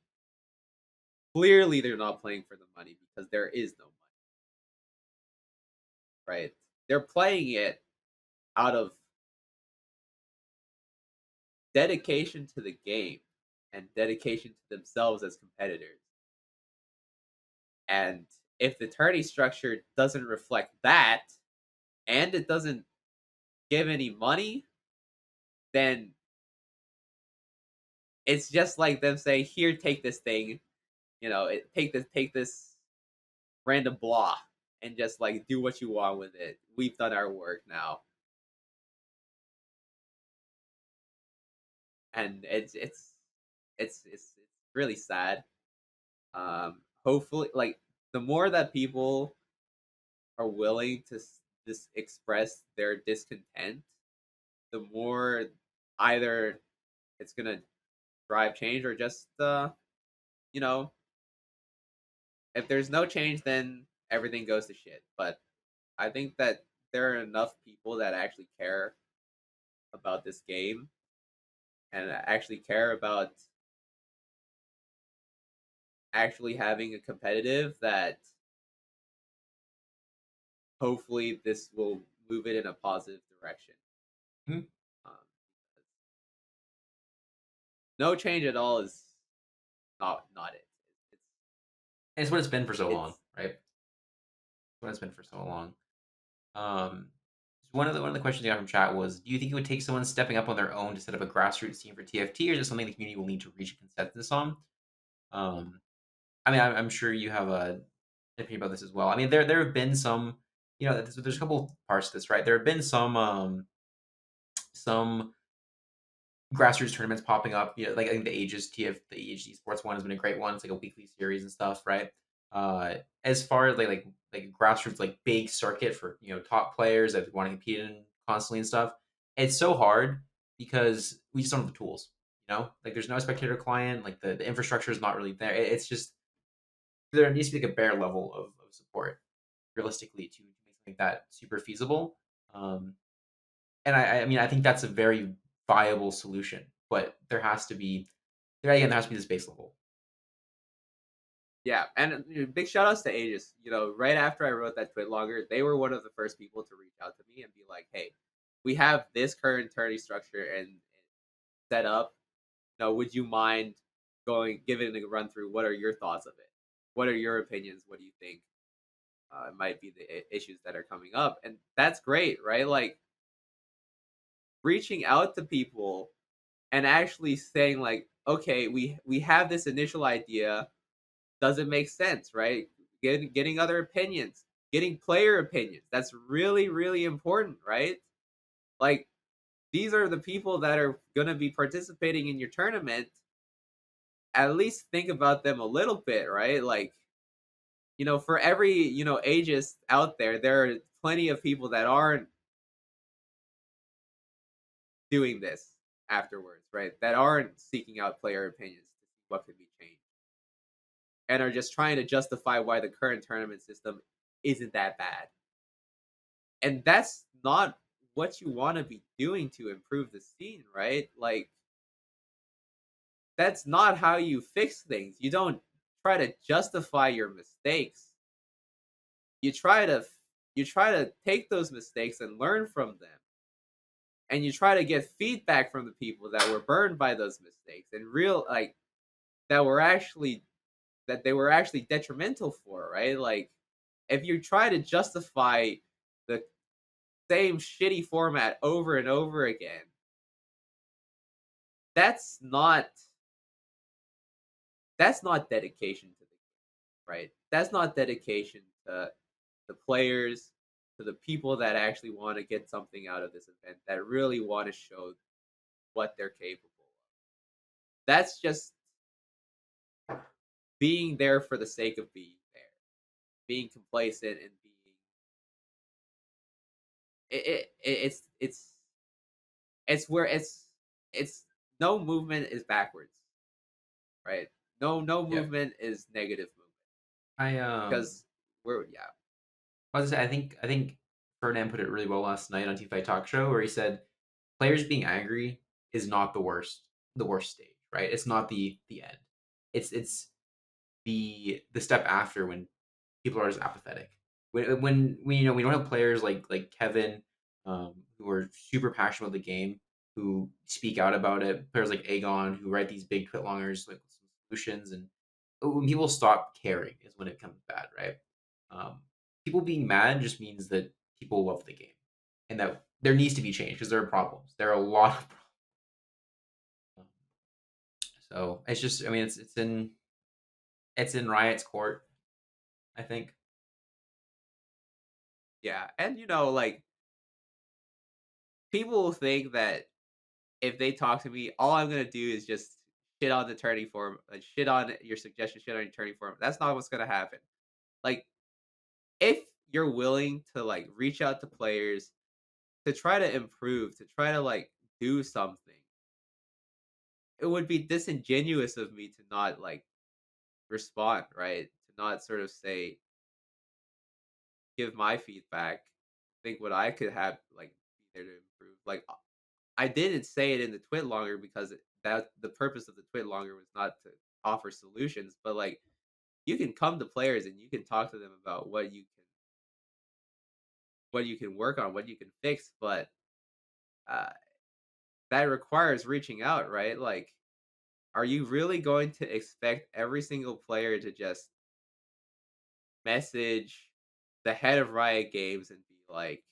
Clearly, they're not playing for the money because there is no money, right? They're playing it out of dedication to the game and dedication to themselves as competitors. And if the tourney structure doesn't reflect that and it doesn't give any money, then it's just like them saying, "Here, take this thing, take this random blah, and just like do what you want with it. We've done our work now." And it's really sad. Hopefully, like the more that people are willing to just express their discontent, the more either it's gonna drive change or just you know if there's no change, then everything goes to shit. But I think that there are enough people that actually care about this game and actually care about actually having a competitive that hopefully this will move it in a positive direction. Mhm. Um, no change at all is not it. It's It's what it's been for so long, it's right? It's what it's been for so long. Um, so one of the questions I got from chat was, do you think it would take someone stepping up on their own to set up a grassroots team for TFT, or is it something the community will need to reach a consensus on? Um, I mean, I'm sure you have a opinion about this as well. I mean, there have been some, there's a couple parts to this, right? There have been some grassroots tournaments popping up. Like I think the AHG Sports one has been a great one. It's like a weekly series and stuff, right? As far as like grassroots, like big circuit for top players that want to compete in constantly and stuff, it's so hard because we just don't have the tools. Like there's no spectator client. Like the infrastructure is not really there. It's just there needs to be like a bare level of support realistically to make something like that super feasible. And I mean, I think that's a very viable solution, but there has to be this base level. Yeah, and big shout outs to Aegis. Right after I wrote that Twitlonger, they were one of the first people to reach out to me and be like, "Hey, we have this current tourney structure and set up. Would you mind giving it a run through? What are your thoughts of it? What are your opinions? What do you think might be the issues that are coming up?" And that's great, right? Like reaching out to people and actually saying like, "Okay, we have this initial idea. Does it make sense?" Right? Getting other opinions, getting player opinions. That's really really important, right? Like these are the people that are going to be participating in your tournament. At least think about them a little bit, right? Like, for every, ageist out there, there are plenty of people that aren't doing this afterwards, right? That aren't seeking out player opinions to see what could be changed and are just trying to justify why the current tournament system isn't that bad. And that's not what you want to be doing to improve the scene, right? Like, that's not how you fix things. You don't try to justify your mistakes. You try to take those mistakes and learn from them. And you try to get feedback from the people that were burned by those mistakes and that they were actually detrimental for, right? Like if you try to justify the same shitty format over and over again, that's not dedication to the game, right? That's not dedication to the players, to the people that actually want to get something out of this event, that really want to show what they're capable of. That's just being there for the sake of being there, being complacent and being it's where it's no movement is backwards, right? No Yeah, movement is negative movement I because we're yeah. I was gonna say, I think Ferdinand put it really well last night on TFT Talk Show, where he said players being angry is not the worst stage, right? It's not the end. It's the step after when people are just apathetic. When we don't have players like Kevin, who are super passionate about the game, who speak out about it. Players like Aegon who write these big twitlongers like some solutions, and when people stop caring is when it comes bad, right? Um, People being mad just means that people love the game, and that there needs to be change because there are problems. There are a lot of problems. So it's just, I mean, it's in Riot's court, I think. Yeah, and like people think that if they talk to me, all I'm gonna do is just shit on the attorney forum, shit on your suggestion, shit on your attorney forum. That's not what's gonna happen. Like, if you're willing to like reach out to players to try to improve, to try to like do something, it would be disingenuous of me to not like respond, right? To not sort of say, give my feedback, think what I could have like be there to improve. Like I didn't say it in the twit longer because that the purpose of the twit longer was not to offer solutions, but like you can come to players and you can talk to them about what you can what you can work on, what you can fix, but that requires reaching out, right? Like, are you really going to expect every single player to just message the head of Riot Games and be like,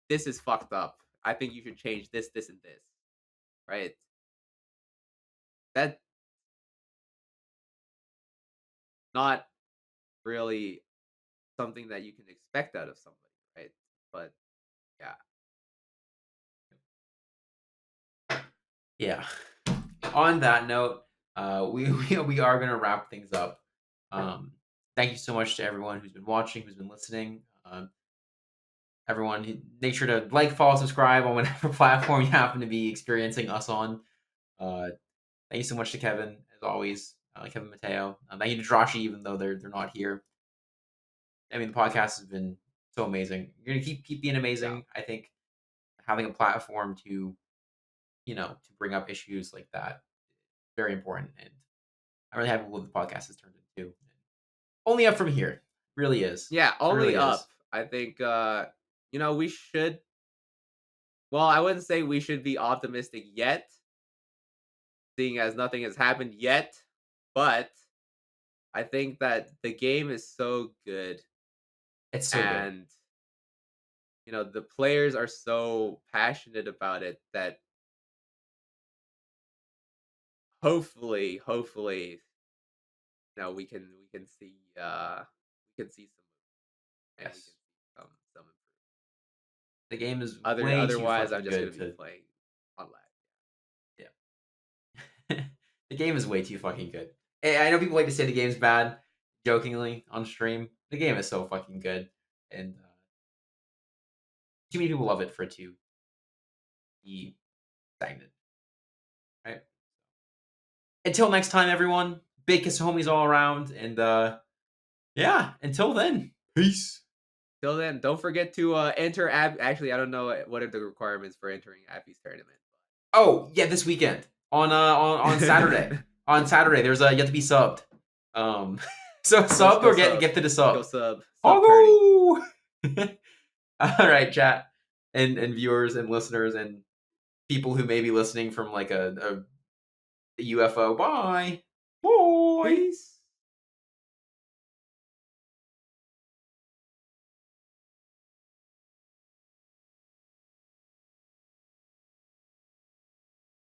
this is fucked up. I think you should change this, this, and this, right? That's not really something that you can expect out of somebody, right? But yeah. Yeah. On that note, we are gonna wrap things up. Thank you so much to everyone who's been watching, who's been listening. Everyone, make sure to like, follow, subscribe on whatever platform you happen to be experiencing us on. Thank you so much to Kevin, as always, Kevin Mateo. Thank you to Drashi, even though they're not here. I mean, the podcast has been so amazing. You're gonna keep being amazing. Yeah. I think having a platform to to bring up issues like that is very important, and I'm really happy with what the podcast has turned into. Only up from here, really is. Yeah, It only really up. is. I think we should, well, I wouldn't say we should be optimistic yet, seeing as nothing has happened yet, but I think that the game is so good, It's so good. and the players are so passionate about it that hopefully we can see some, and we can Yes, see some improvement. the game is way too Otherwise I'm fucking just gonna good be to. playing on lag. Yeah, the game is way too fucking good. I know people like to say the game's bad, jokingly on stream. The game is so fucking good, and too many people love it for it to be stagnant. Right. Until next time, everyone. Big kiss to homies all around, and yeah. Until then, peace. Till then, don't forget to enter app. Actually, I don't know what are the requirements for entering Appy's tournament. Oh yeah, this weekend on Saturday. On Saturday, there's you have to be subbed. So sub or get gifted a sub. Go sub. Oh, all right, chat and viewers and listeners and people who may be listening from like a UFO. Bye. Bye. Peace.